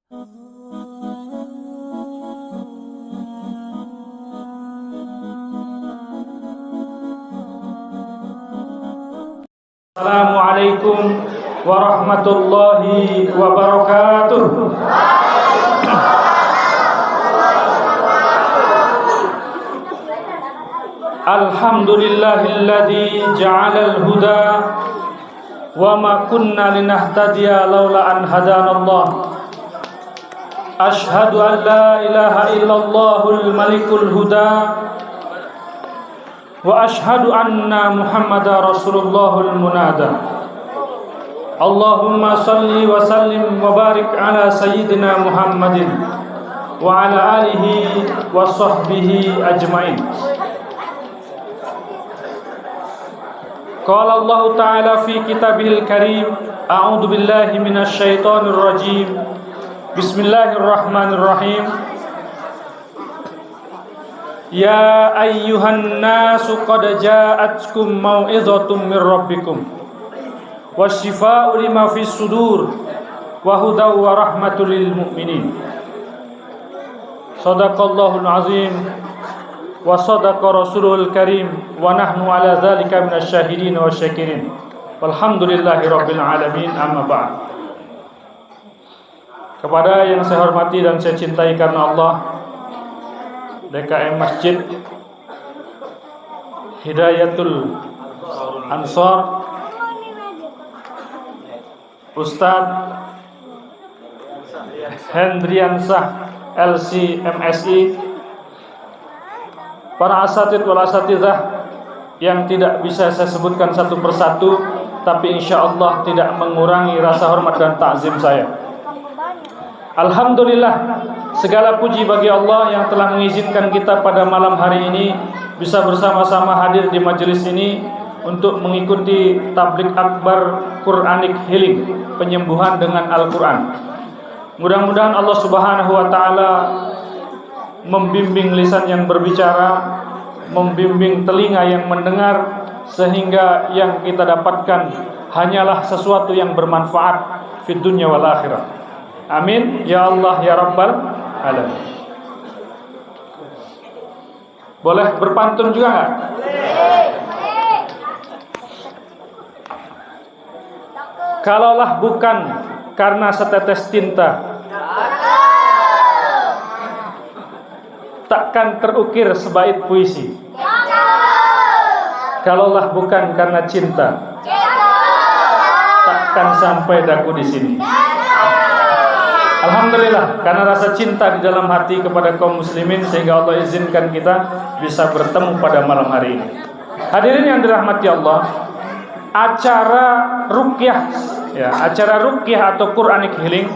Assalamualaikum warahmatullahi wabarakatuh. Alhamdulillahilladzi ja'alal huda wa ma kunna linahtadiya laula an hadanallah. Ashhadu an la ilaha illallahul malikul huda wa ashhadu anna Muhammadar Rasulullahul munada. Allahumma salli wa sallim wa barik ala sayyidina Muhammadin wa ala alihi wa sahbihi ajmain. Qala Allah Ta'ala fi kitabihil karim, a'udzu billahi minasy syaithanir rajim. Bismillahirrahmanirrahim. Ya ayyuhan nasu qad ja'atkum mau'izatum mir rabbikum wasyifaa'u lima fis sudur wa hudaw wa rahmatul lil mu'minin. Shadaqallahul azim wa sadaqa rasulul karim wa nahnu ala dzalika minasy syahidin wasyakirin. Walhamdulillahi rabbil alamin, amma ba'd. Kepada yang saya hormati dan saya cintai karena Allah, DKM Masjid Hidayatul Ansor, Ustadz Hendriansah LC MSI, para asatidz wal asatidzah yang tidak bisa saya sebutkan satu persatu, tapi insya Allah tidak mengurangi rasa hormat dan takzim saya. Alhamdulillah, segala puji bagi Allah yang telah mengizinkan kita pada malam hari ini bisa bersama-sama hadir di majelis ini untuk mengikuti tabligh akbar Quranic Healing, penyembuhan dengan Al-Quran. Mudah-mudahan Allah Subhanahu wa Ta'ala membimbing lisan yang berbicara, membimbing telinga yang mendengar, sehingga yang kita dapatkan hanyalah sesuatu yang bermanfaat fid dunya wal akhirah. Amin ya Allah ya Rabbal alamin. Boleh berpantun juga enggak? Kalaulah bukan karena setetes tinta, takkan terukir sebaik puisi. Kalaulah bukan karena cinta, takkan sampai daku di sini. Alhamdulillah, karena rasa cinta di dalam hati kepada kaum muslimin sehingga Allah izinkan kita bisa bertemu pada malam hari ini. Hadirin yang dirahmati Allah, acara ruqyah atau Quranic Healing,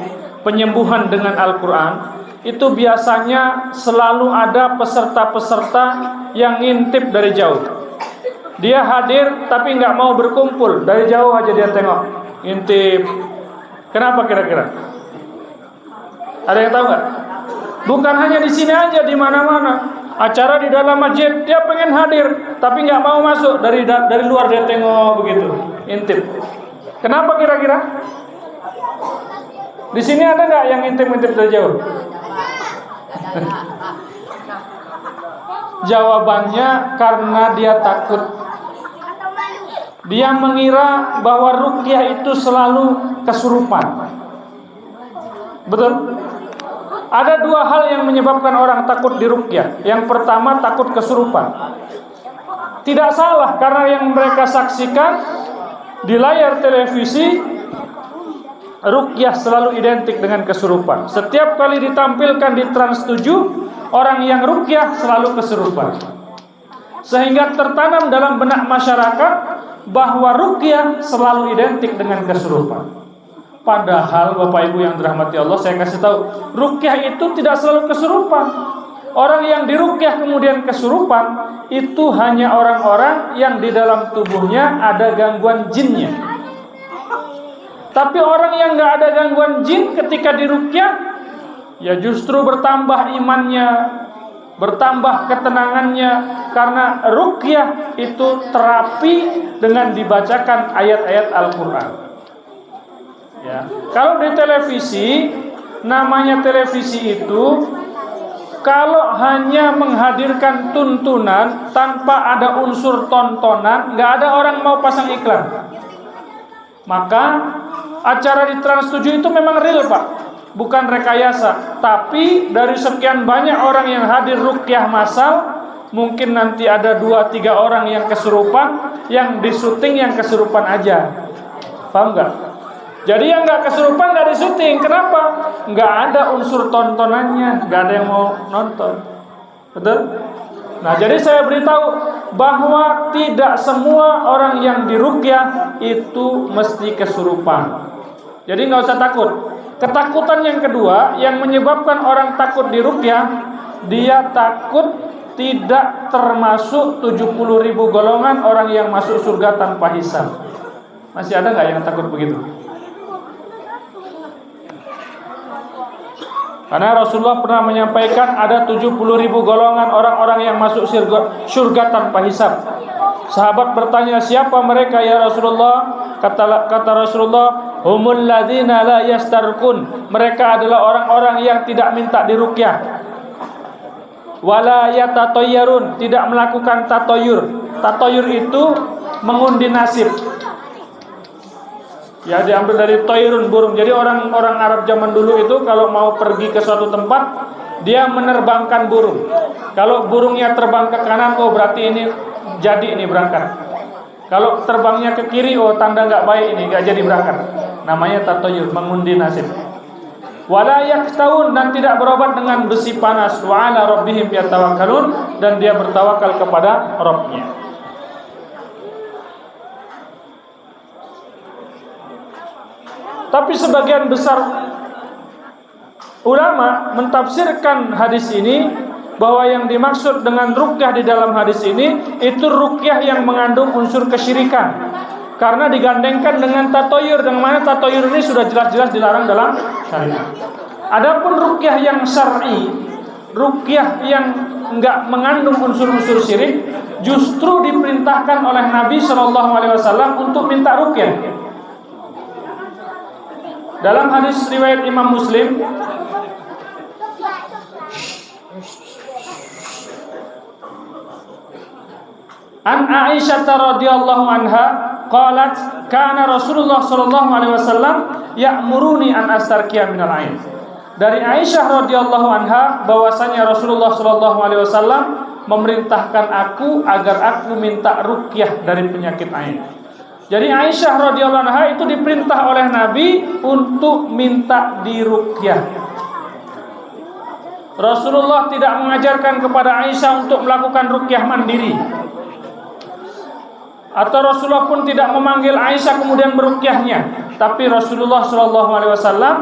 penyembuhan dengan Al-Quran, itu biasanya selalu ada peserta-peserta yang ngintip dari jauh. Dia hadir tapi nggak mau berkumpul, dari jauh aja dia tengok, ngintip. Kenapa kira-kira? Ada yang tahu nggak? Bukan hanya di sini aja, di mana-mana. Acara di dalam masjid dia pengen hadir, tapi nggak mau masuk, dari luar dia tengok begitu, intip. Kenapa kira-kira? Di sini ada nggak yang intip-intip dari jauh? Jawabannya karena dia takut. Dia mengira bahwa ruqyah itu selalu kesurupan. Betul? Ada dua hal yang menyebabkan orang takut di ruqyah. Yang pertama, takut kesurupan. Tidak salah, karena yang mereka saksikan di layar televisi, ruqyah selalu identik dengan kesurupan. Setiap kali ditampilkan di Trans 7, orang yang ruqyah selalu kesurupan. Sehingga tertanam dalam benak masyarakat bahwa ruqyah selalu identik dengan kesurupan. Padahal Bapak Ibu yang dirahmati Allah, saya kasih tahu, ruqyah itu tidak selalu kesurupan. Orang yang diruqyah kemudian kesurupan itu hanya orang-orang yang di dalam tubuhnya ada gangguan jinnya. Tapi orang yang nggak ada gangguan jin ketika diruqyah, ya justru bertambah imannya, bertambah ketenangannya, karena ruqyah itu terapi dengan dibacakan ayat-ayat Al-Quran. Ya. Kalau di televisi namanya televisi itu kalau hanya menghadirkan tuntunan tanpa ada unsur tontonan, nggak ada orang mau pasang iklan. Maka acara di Trans 7 itu memang real, Pak, bukan rekayasa. Tapi dari sekian banyak orang yang hadir ruqyah massal, mungkin nanti ada 2-3 orang yang kesurupan, yang disuting yang kesurupan aja. Paham nggak? Jadi yang nggak kesurupan nggak disuting. Kenapa? Nggak ada unsur tontonannya, nggak ada yang mau nonton. Betul? Nah, jadi saya beritahu bahwa tidak semua orang yang diruqyah itu mesti kesurupan. Jadi nggak usah takut. Ketakutan yang kedua yang menyebabkan orang takut diruqyah, dia takut tidak termasuk 70.000 golongan orang yang masuk surga tanpa hisab. Masih ada nggak yang takut begitu? Karena Rasulullah pernah menyampaikan ada 70.000 golongan orang-orang yang masuk surga tanpa hisab. Sahabat bertanya, siapa mereka ya Rasulullah? Kata Rasulullah, humul ladzina la yastarqun. Mereka adalah orang-orang yang tidak minta diruqyah. Wala yatatayyarun, tidak melakukan tatoyur. Tatoyur itu mengundi nasib. Ya, diambil dari toirun, burung. Jadi orang-orang Arab zaman dulu itu kalau mau pergi ke suatu tempat, dia menerbangkan burung. Kalau burungnya terbang ke kanan, oh berarti ini jadi ini berangkat. Kalau terbangnya ke kiri, oh tanda nggak baik ini, nggak jadi berangkat. Namanya tatoyur, mengundi nasib. Wala yaktawun, dan tidak berobat dengan besi panas. Wa ala rabbihim yatawakkalun, dan dia bertawakal kepada Rabbnya. Tapi sebagian besar ulama mentafsirkan hadis ini bahwa yang dimaksud dengan ruqyah di dalam hadis ini itu ruqyah yang mengandung unsur kesyirikan. Karena digandengkan dengan tatoyur, dengan mana tatoyur ini sudah jelas-jelas dilarang dalam syariat. Adapun ruqyah yang syar'i, ruqyah yang enggak mengandung unsur-unsur syirik, justru diperintahkan oleh Nabi SAW untuk minta ruqyah. Dalam hadis riwayat Imam Muslim, an Aisyah radhiyallahu anha qalat kana Rasulullah sallallahu alaihi wasallam ya'muruni an astarqiya minal ain. Dari Aisyah radhiyallahu anha bahwasanya Rasulullah sallallahu alaihi wasallam memerintahkan aku agar aku minta ruqyah dari penyakit ain. Jadi Aisyah radhiyallahu anha itu diperintah oleh Nabi untuk minta diruqyah. Rasulullah tidak mengajarkan kepada Aisyah untuk melakukan ruqyah mandiri. Atau Rasulullah pun tidak memanggil Aisyah kemudian meruqyahnya. Tapi Rasulullah SAW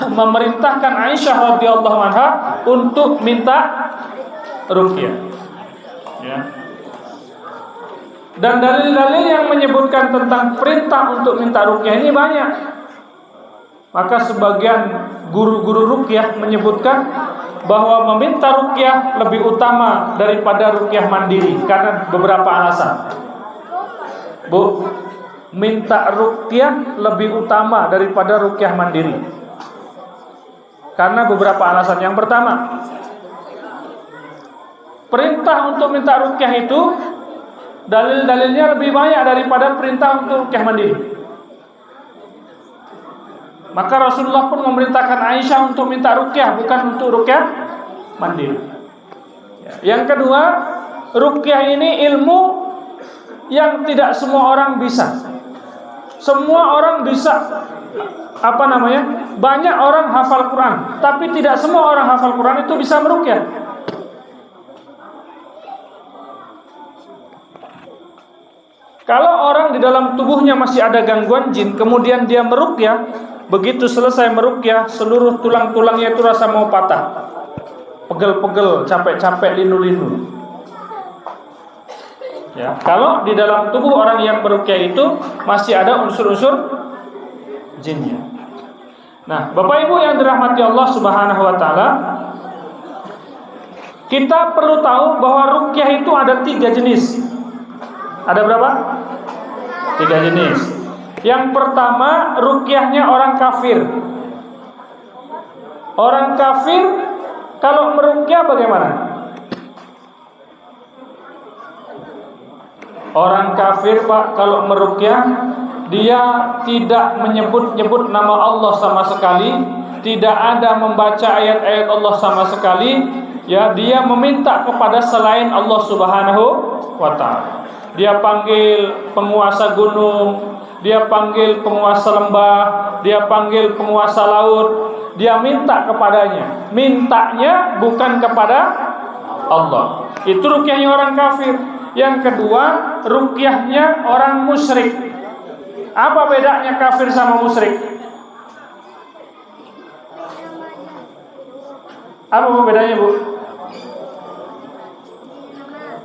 memerintahkan Aisyah radhiyallahu anha untuk minta ruqyah. Ya. Dan dalil-dalil yang menyebutkan tentang perintah untuk minta ruqyah ini banyak. Maka sebagian guru-guru ruqyah menyebutkan bahwa meminta ruqyah lebih utama daripada ruqyah mandiri karena beberapa alasan. Bu, minta ruqyah lebih utama daripada ruqyah mandiri karena beberapa alasan. Yang pertama, perintah untuk minta ruqyah itu dalil-dalilnya lebih banyak daripada perintah untuk ruqyah mandiri. Maka Rasulullah pun memerintahkan Aisyah untuk minta ruqyah, bukan untuk ruqyah mandiri. Yang kedua, ruqyah ini ilmu yang tidak semua orang bisa. Semua orang bisa, banyak orang hafal Quran, tapi tidak semua orang hafal Quran itu bisa meruqyah. Kalau orang di dalam tubuhnya masih ada gangguan jin, kemudian dia meruqyah, begitu selesai meruqyah, seluruh tulang-tulangnya itu rasa mau patah, pegel-pegel, capek-capek, lindu-lindu. Ya, kalau di dalam tubuh orang yang meruqyah itu masih ada unsur-unsur jinnya. Nah, Bapak Ibu yang dirahmati Allah Subhanahu wa taala, kita perlu tahu bahwa ruqyah itu ada 3 jenis. Ada berapa? 3 jenis. Yang pertama, ruqyahnya orang kafir. Orang kafir kalau meruqyah bagaimana? Orang kafir Pak kalau meruqyah dia tidak menyebut-nyebut nama Allah sama sekali, tidak ada membaca ayat-ayat Allah sama sekali, ya, dia meminta kepada selain Allah Subhanahu wa taala. Dia panggil penguasa gunung, dia panggil penguasa lembah, dia panggil penguasa laut, dia minta kepadanya. Mintanya bukan kepada Allah. Itu ruqyahnya orang kafir. Yang kedua, ruqyahnya orang musyrik. Apa bedanya kafir sama musyrik? Apa bedanya, Bu?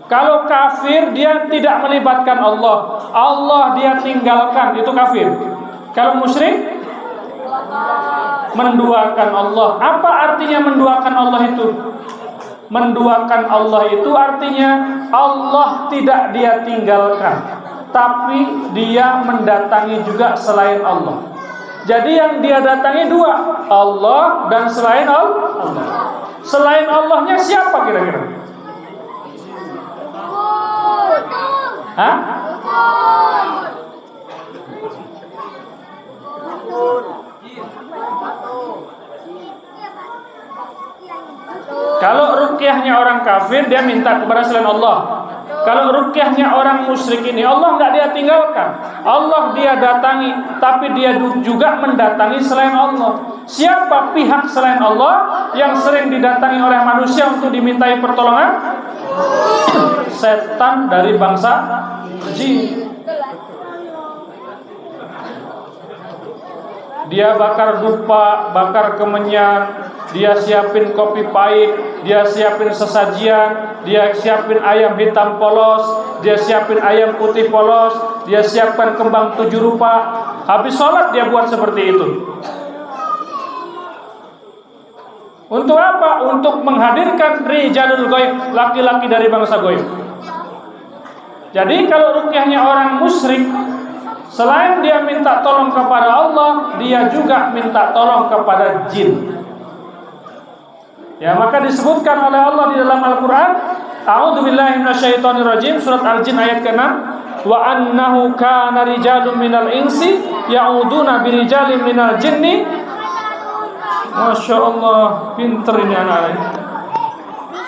Kalau kafir dia tidak melibatkan Allah, Allah dia tinggalkan, itu kafir. Kalau musyrik menduakan Allah. Apa artinya menduakan Allah itu? Menduakan Allah itu artinya Allah tidak dia tinggalkan, tapi dia mendatangi juga selain Allah. Jadi yang dia datangi dua, Allah dan selain Allah. Selain Allahnya siapa kira-kira? Hah? Kalau ruqyahnya orang kafir dia minta kepada selain Allah. Kalau ruqyahnya orang musyrik ini Allah enggak dia tinggalkan, Allah dia datangi, tapi dia juga mendatangi selain Allah. Siapa pihak selain Allah yang sering didatangi oleh manusia untuk dimintai pertolongan? Setan dari bangsa jin. Dia bakar dupa, bakar kemenyan, dia siapin kopi pahit, dia siapin sesajian, dia siapin ayam hitam polos, dia siapin ayam putih polos, dia siapkan kembang 7 rupa. Habis sholat dia buat seperti itu. Untuk apa? Untuk menghadirkan rijalul ghaib, laki-laki dari bangsa ghaib. Jadi kalau ruqyahnya orang musyrik, selain dia minta tolong kepada Allah, dia juga minta tolong kepada jin. Ya, maka disebutkan oleh Allah di dalam Al-Qur'an, A'udzubillahi minasyaitonirrajim, surat Al-Jin ayat ke-6, wa annahu kana rijalun minal insi ya'uduna birijalin minal jinni. Masya Allah, pinter ini anak-anak.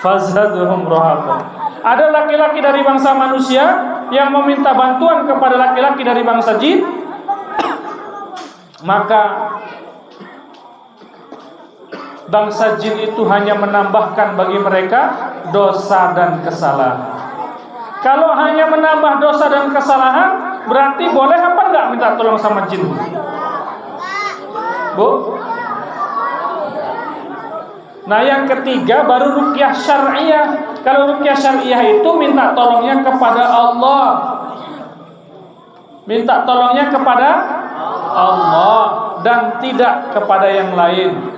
Fazadhum rahaqa. Ada laki-laki dari bangsa manusia yang meminta bantuan kepada laki-laki dari bangsa jin, maka bangsa jin itu hanya menambahkan bagi mereka dosa dan kesalahan. Kalau hanya menambah dosa dan kesalahan, berarti boleh apa enggak minta tolong sama jin? Bu? Nah, yang ketiga baru ruqyah syar'iyah. Kalau ruqyah syar'iyah itu minta tolongnya kepada Allah. Minta tolongnya kepada Allah dan tidak kepada yang lain.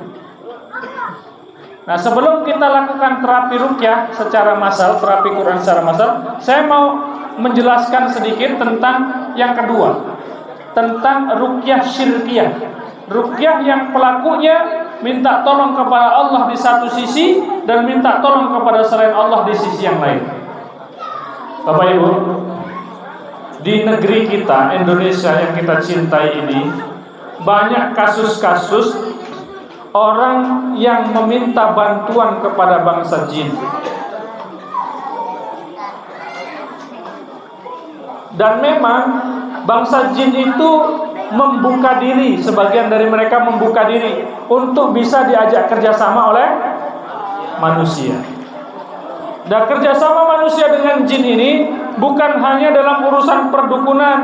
Nah, sebelum kita lakukan terapi ruqyah secara massal, terapi Quran secara massal, saya mau menjelaskan sedikit tentang yang kedua, tentang ruqyah syirkiyah. Ruqyah yang pelakunya minta tolong kepada Allah di satu sisi dan minta tolong kepada selain Allah di sisi yang lain. Bapak Ibu, di negeri kita Indonesia yang kita cintai ini, banyak kasus-kasus orang yang meminta bantuan kepada bangsa jin. Dan memang bangsa jin itu membuka diri, sebagian dari mereka membuka diri untuk bisa diajak kerjasama oleh manusia. Dan kerjasama manusia dengan jin ini bukan hanya dalam urusan perdukunan,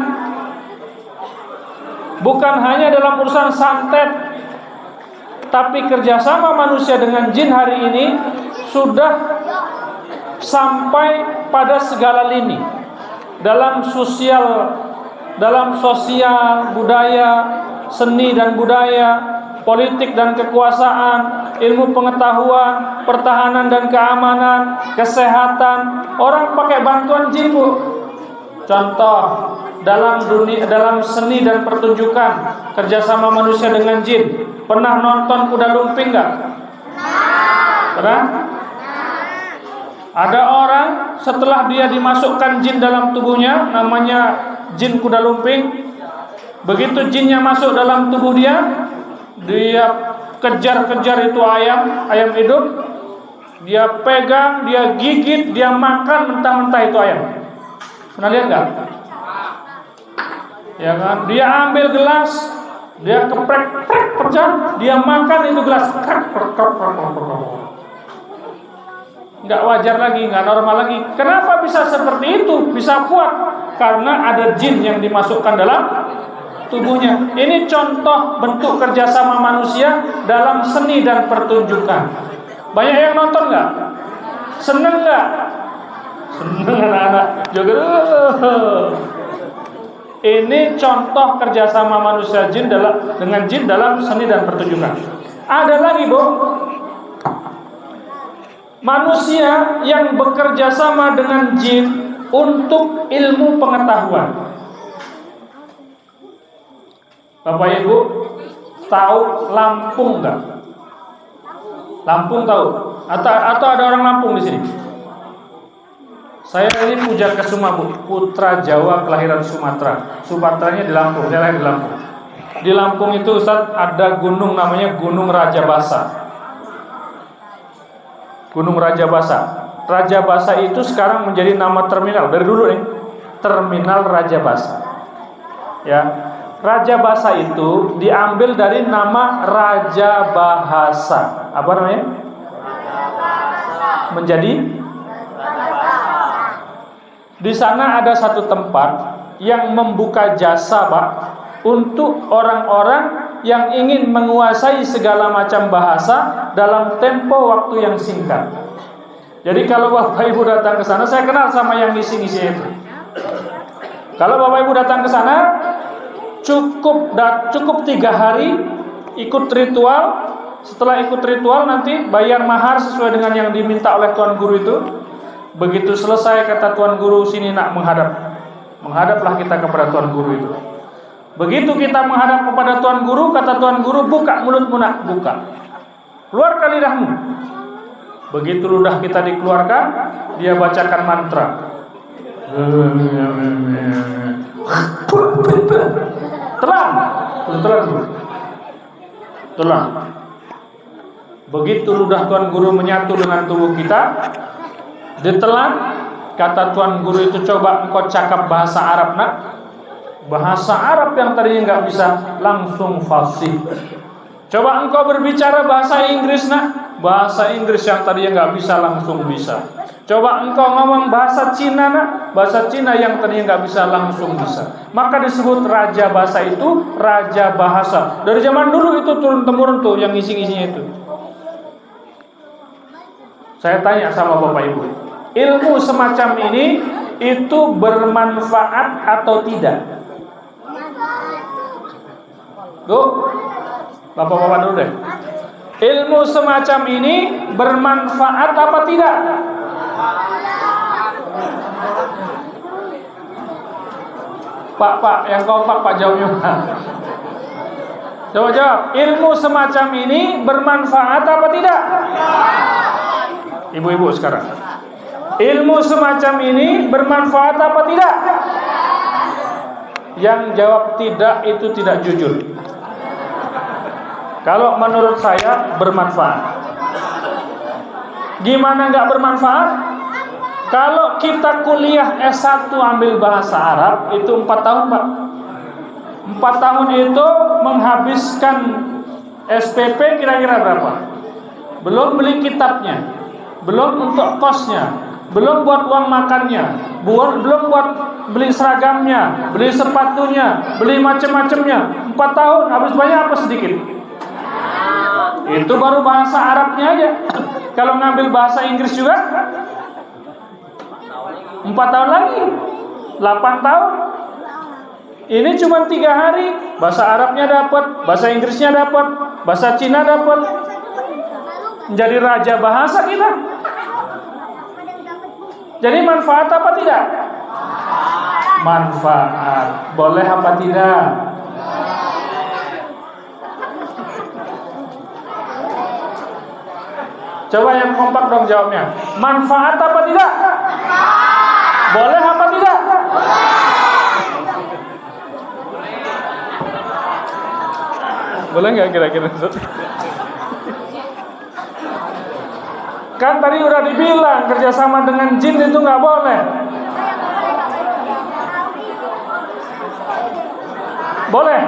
bukan hanya dalam urusan santet, tapi kerjasama manusia dengan jin hari ini sudah sampai pada segala lini. Dalam sosial, budaya, seni dan budaya, politik dan kekuasaan, ilmu pengetahuan, pertahanan dan keamanan, kesehatan, orang pakai bantuan jin, Bu. Contoh, dalam seni dan pertunjukan, kerjasama manusia dengan jin. Pernah nonton kuda lumping enggak? Pernah? Ada orang setelah dia dimasukkan jin dalam tubuhnya, namanya jin kuda lumping. Begitu jinnya masuk dalam tubuh dia, dia kejar-kejar itu ayam hidup. Dia pegang, dia gigit, dia makan mentah-mentah itu ayam. Pernah lihat nggak? Ya kan? Dia ambil gelas, dia keprek, pecah, dia makan itu gelas. Nggak wajar lagi, nggak normal lagi. Kenapa bisa seperti itu? Bisa kuat? Karena ada jin yang dimasukkan dalam tubuhnya. Ini contoh bentuk kerjasama manusia dalam seni dan pertunjukan. Banyak yang nonton nggak? Seneng nggak? Seneng anak-anak juga. Ini contoh kerjasama manusia dengan jin dalam seni dan pertunjukan. Ada lagi, Bu, manusia yang bekerja sama dengan jin untuk ilmu pengetahuan. Bapak Ibu tahu Lampung nggak? Lampung tahu? Atau ada orang Lampung di sini? Saya ini Pujakesuma, Bu, putra Jawa kelahiran Sumatera. Sumateranya di Lampung, saya lahir di Lampung. Di Lampung itu, Ustaz, ada gunung namanya Gunung Rajabasa. Gunung Rajabasa. Rajabasa itu sekarang menjadi nama terminal dari dulu nih. Terminal Rajabasa. Ya. Rajabasa itu diambil dari nama Raja Bahasa. Apa namanya? Menjadi di sana ada satu tempat yang membuka jasa, Pak, untuk orang-orang yang ingin menguasai segala macam bahasa dalam tempo waktu yang singkat. Jadi kalau Bapak Ibu datang ke sana, saya kenal sama yang ngisi-ngisi itu. Kalau Bapak Ibu datang ke sana, cukup 3 hari ikut ritual. Setelah ikut ritual nanti bayar mahar sesuai dengan yang diminta oleh tuan guru itu. Begitu selesai kata tuan guru, sini nak menghadap. Menghadaplah kita kepada tuan guru itu. Begitu kita menghadap kepada tuan guru, kata tuan guru, buka mulutmu nak, buka. Keluarkan lidahmu. Begitu ludah kita dikeluarkan, dia bacakan mantra. Telan. Begitu ludah tuan guru menyatu dengan tubuh kita, ditelan, kata tuan guru itu, coba engkau cakap bahasa Arab nak. Bahasa Arab yang tadinya nggak bisa langsung fasih. Coba engkau berbicara bahasa Inggris nak. Bahasa Inggris yang tadinya nggak bisa langsung bisa. Coba engkau ngomong bahasa Cina nak. Bahasa Cina yang tadinya nggak bisa langsung bisa. Maka disebut raja bahasa itu raja bahasa. Dari zaman dulu itu turun temurun tuh yang ngisi-ngisinya itu. Saya tanya sama Bapak Ibu, ilmu semacam ini itu bermanfaat atau tidak? Tuh, Bapak-bapak dulu deh. Ilmu semacam ini bermanfaat apa tidak? Pak, yang kompak Pak jawabnya. Coba jawab. Ilmu semacam ini bermanfaat apa tidak? Ibu-ibu sekarang. Ilmu semacam ini bermanfaat apa tidak? Yang jawab tidak itu tidak jujur. Kalau menurut saya bermanfaat. Gimana nggak bermanfaat? Kalau kita kuliah S1 ambil bahasa Arab itu 4 tahun, Pak. 4 tahun itu menghabiskan SPP kira-kira berapa? Belum beli kitabnya, belum untuk kosnya, belum buat uang makannya, belum buat beli seragamnya, beli sepatunya, beli macam-macamnya. 4 tahun habis banyak apa sedikit? Itu baru bahasa Arabnya aja. Kalau ngambil bahasa Inggris juga 4 tahun lagi, 8 tahun. Ini cuma 3 hari, bahasa Arabnya dapat, bahasa Inggrisnya dapat, bahasa Cina dapat. Menjadi raja bahasa kita. Jadi manfaat apa tidak? Manfaat. Boleh apa tidak? Coba yang kompak dong jawabnya. Manfaat apa tidak? Boleh apa tidak? Boleh nggak kira-kira? Kan tadi udah dibilang kerjasama dengan jin itu nggak boleh. Boleh?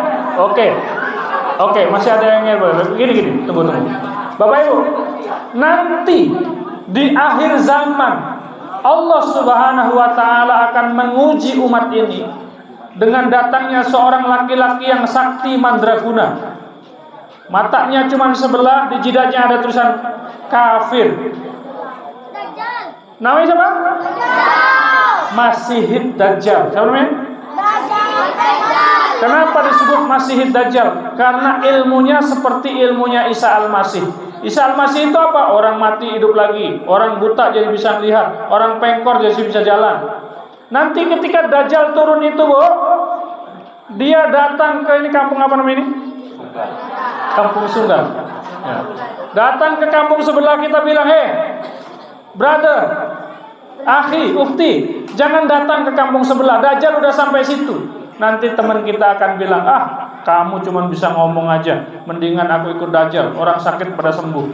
Oke, masih ada yang boleh. Gini, tunggu. Bapak Ibu, nanti di akhir zaman Allah Subhanahu wa taala akan menguji umat ini dengan datangnya seorang laki-laki yang sakti mandraguna. Matanya cuma sebelah, di jidatnya ada tulisan kafir. Namanya siapa? Masihid Dajjal. Siapa namanya? Kenapa disebut Masihid Dajjal? Karena ilmunya seperti ilmunya Isa Al-Masih. Isa Al-Masih itu apa? Orang mati hidup lagi, orang buta jadi bisa lihat, orang pengkor jadi bisa jalan. Nanti ketika Dajjal turun itu, Bu, dia datang ke ini kampung apa namanya ini? Kampung Sunggal. Ya. Datang ke kampung sebelah kita bilang, brother, akhi, ukti, jangan datang ke kampung sebelah. Dajjal udah sampai situ. Nanti teman kita akan bilang, kamu cuma bisa ngomong aja, mendingan aku ikut Dajjal, orang sakit pada sembuh.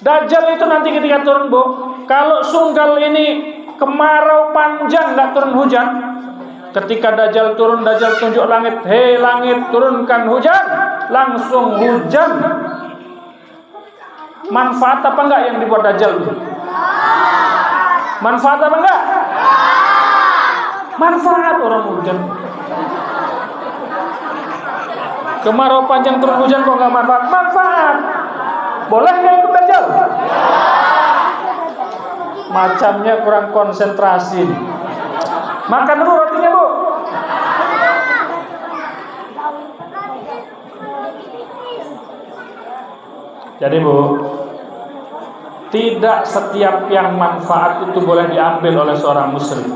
Dajjal itu nanti ketika turun, Bu, kalau Sunggal ini kemarau panjang nggak turun hujan, ketika Dajjal turun, Dajjal tunjuk langit, hei langit turunkan hujan, langsung hujan. Manfaat apa enggak yang dibuat Dajjal itu? Manfaat apa enggak? Manfaat orang hujan. Kemarau panjang turun hujan kok nggak manfaat? Manfaat. Boleh nggak ikut Dajjal? Macamnya kurang konsentrasi. Makan dulu rotinya, Bu. Jadi, Bu, tidak setiap yang manfaat itu boleh diambil oleh seorang muslim.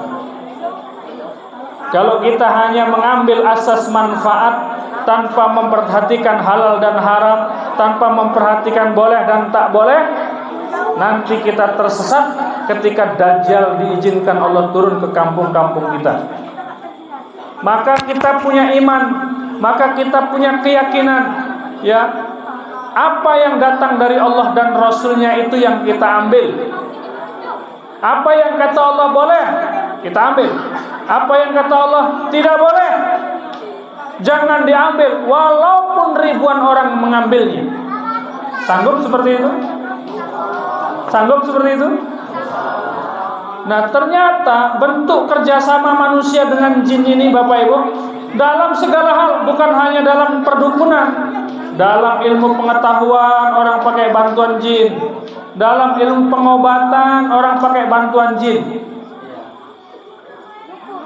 Kalau kita hanya mengambil asas manfaat tanpa memperhatikan halal dan haram, tanpa memperhatikan boleh dan tak boleh, nanti kita tersesat ketika Dajjal diizinkan Allah turun ke kampung-kampung kita. Maka kita punya iman, maka kita punya keyakinan, ya, apa yang datang dari Allah dan Rasulnya itu yang kita ambil. Apa yang kata Allah boleh, kita ambil. Apa yang kata Allah tidak boleh, jangan diambil, walaupun ribuan orang mengambilnya. Sanggup seperti itu? Sanggup seperti itu? Nah, ternyata bentuk kerjasama manusia dengan jin ini, Bapak Ibu, dalam segala hal, bukan hanya dalam perdukunan. Dalam ilmu pengetahuan orang pakai bantuan jin. Dalam ilmu pengobatan orang pakai bantuan jin.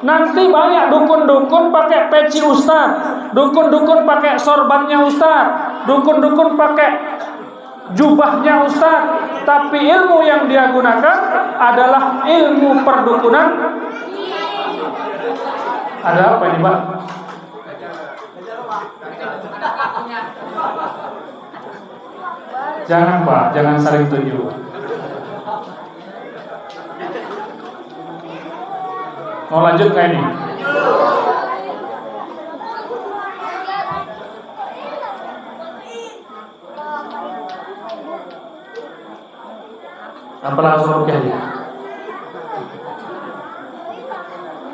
Nanti banyak dukun-dukun pakai peci ustaz, dukun-dukun pakai sorbannya ustaz, dukun-dukun pakai jubahnya ustaz, tapi ilmu yang dia gunakan adalah ilmu perdukunan. Ada apa ini, Pak? Jangan, Pak, jangan saling tunjuk. Mau lanjut nggak ini? Apa langsung rukyah aja?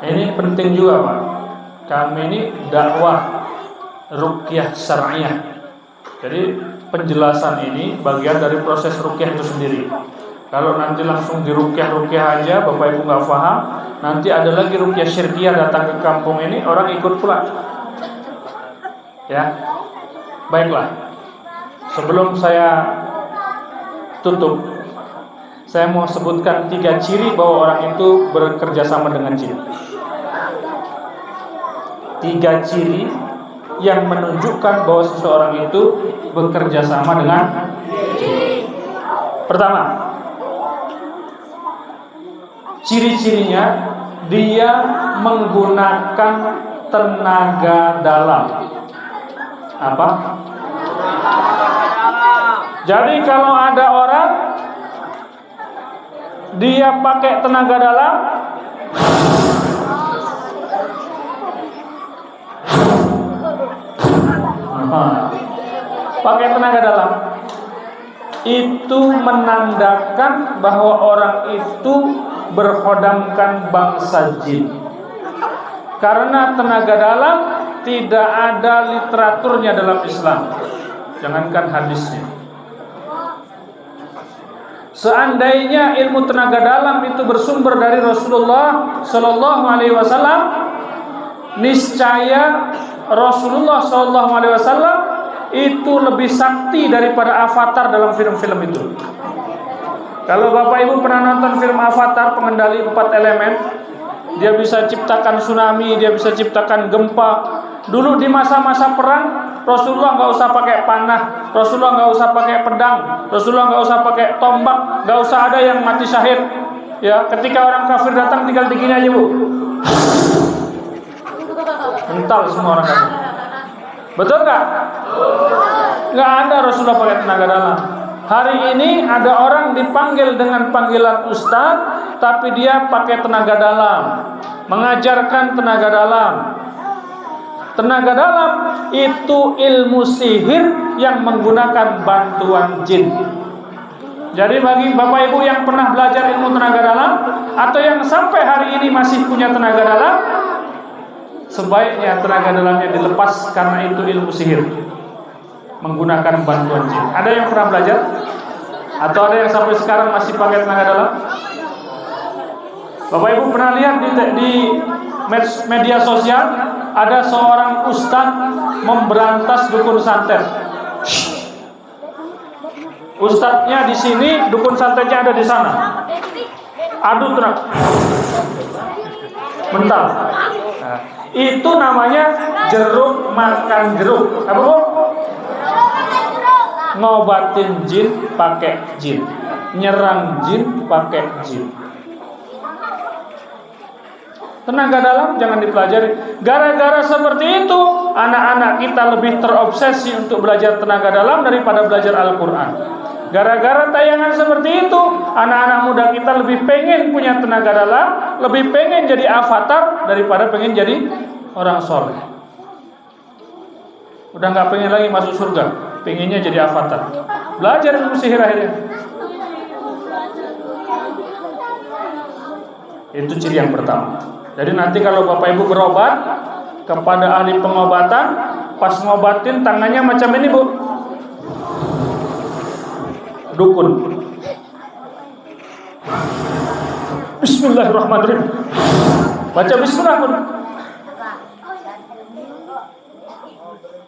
Ini penting juga, Pak. Kami ini dakwah rukyah syar'iyah. Jadi penjelasan ini bagian dari proses rukyah itu sendiri. Kalau nanti langsung dirukyah aja, Bapak Ibu nggak paham, nanti ada lagi rukyah syirkiyah datang ke kampung ini, orang ikut pula. Ya, baiklah. Sebelum saya tutup, saya mau sebutkan 3 ciri bahwa orang itu bekerja sama dengan jin. 3 ciri yang menunjukkan bahwa seseorang itu bekerja sama dengan jin. Pertama, ciri-cirinya dia menggunakan tenaga dalam. Apa? Jadi kalau ada orang dia pakai tenaga dalam, pakai tenaga dalam, itu menandakan bahwa orang itu berkhodamkan bangsa jin. Karena tenaga dalam tidak ada literaturnya dalam Islam, jangankan hadisnya. Seandainya ilmu tenaga dalam itu bersumber dari Rasulullah Shallallahu Alaihi Wasallam, niscaya Rasulullah Shallallahu Alaihi Wasallam itu lebih sakti daripada Avatar dalam film-film itu. Kalau Bapak Ibu pernah nonton film Avatar, pengendali 4 elemen, dia bisa ciptakan tsunami, dia bisa ciptakan gempa. Dulu di masa-masa perang, Rasulullah nggak usah pakai panah, Rasulullah nggak usah pakai pedang, Rasulullah nggak usah pakai tombak, nggak usah ada yang mati syahid. Ya, ketika orang kafir datang tinggal digini aja, Bu, mental semua orang kafir. Betul nggak? Nggak ada Rasulullah pakai tenaga dalam. Hari ini ada orang dipanggil dengan panggilan ustaz, tapi dia pakai tenaga dalam, mengajarkan tenaga dalam. Tenaga dalam itu ilmu sihir yang menggunakan bantuan jin. Jadi bagi Bapak Ibu yang pernah belajar ilmu tenaga dalam, atau yang sampai hari ini masih punya tenaga dalam, sebaiknya tenaga dalamnya dilepas, karena itu ilmu sihir, menggunakan bantuan jin. Ada yang pernah belajar? Atau ada yang sampai sekarang masih pakai tenaga dalam? Bapak Ibu pernah lihat di media sosial, ada seorang ustadz memberantas dukun santet. Ustadznya di sini, dukun santetnya ada di sana. Adu terak, mental. Nah, itu namanya jeruk makan jeruk. Apa, Bu? Ngobatin jin pakai jin, nyerang jin pakai jin. Tenaga dalam jangan dipelajari. Gara-gara seperti itu, anak-anak kita lebih terobsesi untuk belajar tenaga dalam daripada belajar Al-Quran. Gara-gara tayangan seperti itu, anak-anak muda kita lebih pengen punya tenaga dalam, lebih pengen jadi avatar daripada pengen jadi orang soleh. Udah nggak pengen lagi masuk surga, pengennya jadi avatar. Belajar ilmu sihir akhirnya. Itu ciri yang pertama. Jadi nanti kalau Bapak Ibu berobat kepada ahli pengobatan, pas ngobatin tangannya macam ini, Bu, dukun. Bismillahirrahmanirrahim. Baca bismillah, Bu.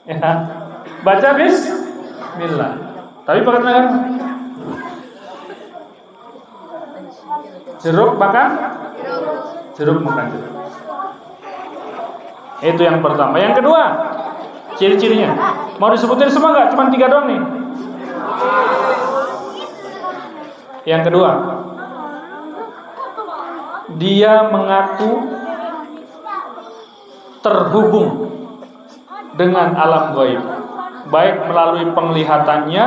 Ya, baca bismillah. Tapi pakai tenaga. Jeruk makan jeruk makan jeruk. Itu yang pertama. Yang kedua, ciri-cirinya. Mau disebutin semua nggak? Cuma 3 doang nih. Yang kedua, dia mengaku terhubung dengan alam gaib, baik melalui penglihatannya,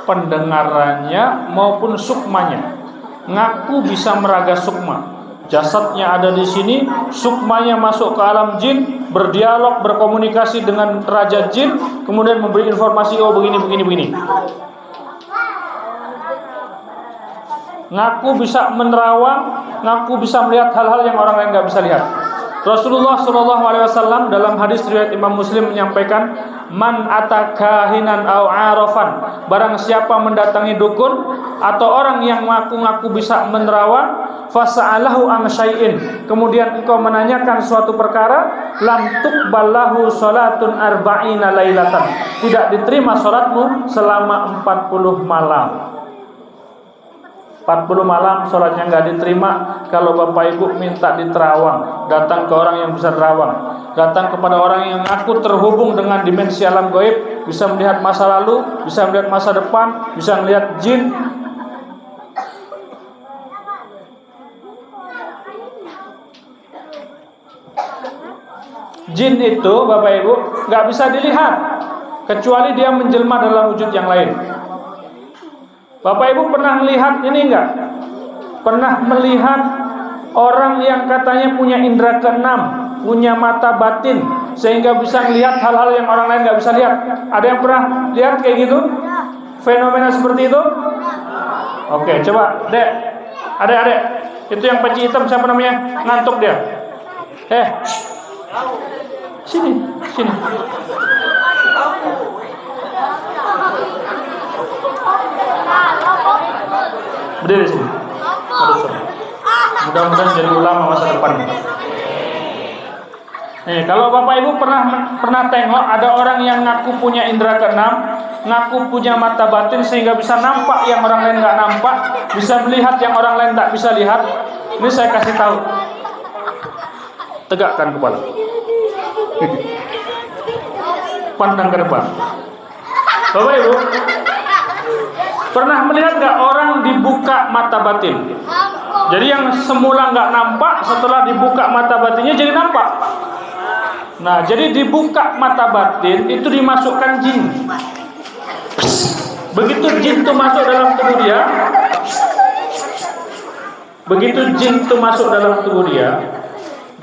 pendengarannya, maupun sukmanya. Ngaku bisa meraga sukma. Jasadnya ada di sini, sukmanya masuk ke alam jin, berdialog, berkomunikasi dengan raja jin, kemudian memberi informasi, oh begini. Ngaku bisa menerawang, ngaku bisa melihat hal-hal yang orang lain nggak bisa lihat. Rasulullah SAW dalam hadis riwayat Imam Muslim menyampaikan, man atakahinan au arafan, barang siapa mendatangi dukun atau orang yang ngaku-ngaku bisa menerawang, fasa'alahu am syai'in, kemudian engkau menanyakan suatu perkara, lam tuqballahu salatun arba'ina lailatan, tidak diterima salatmu selama 40 malam. 40 malam sholatnya nggak diterima. Kalau Bapak Ibu minta diterawang, datang ke orang yang bisa terawang, datang kepada orang yang aku terhubung dengan dimensi alam gaib, bisa melihat masa lalu, bisa melihat masa depan, bisa melihat jin. Jin itu Bapak Ibu nggak bisa dilihat kecuali dia menjelma dalam wujud yang lain. Bapak Ibu pernah melihat ini enggak? Pernah melihat orang yang katanya punya indera keenam, punya mata batin, sehingga bisa melihat hal-hal yang orang lain nggak bisa lihat. Ada yang pernah lihat kayak gitu? Fenomena seperti itu? Oke, coba, Dek. Adek. Itu yang peci hitam siapa namanya? Ngantuk dia. Sini. Berdiri sini. Mudah-mudahan jadi ulama masa depan. Kalau Bapak Ibu pernah tengok ada orang yang ngaku punya indera keenam, ngaku punya mata batin sehingga bisa nampak yang orang lain nggak nampak, bisa melihat yang orang lain tak bisa lihat. Ini saya kasih tahu. Tegakkan kepala. Pandang ke depan. Bapak Ibu, pernah melihat nggak orang dibuka mata batin? Jadi yang semula nggak nampak, setelah dibuka mata batinnya jadi nampak. Nah, jadi dibuka mata batin itu dimasukkan jin. Begitu jin itu masuk dalam tubuh dia,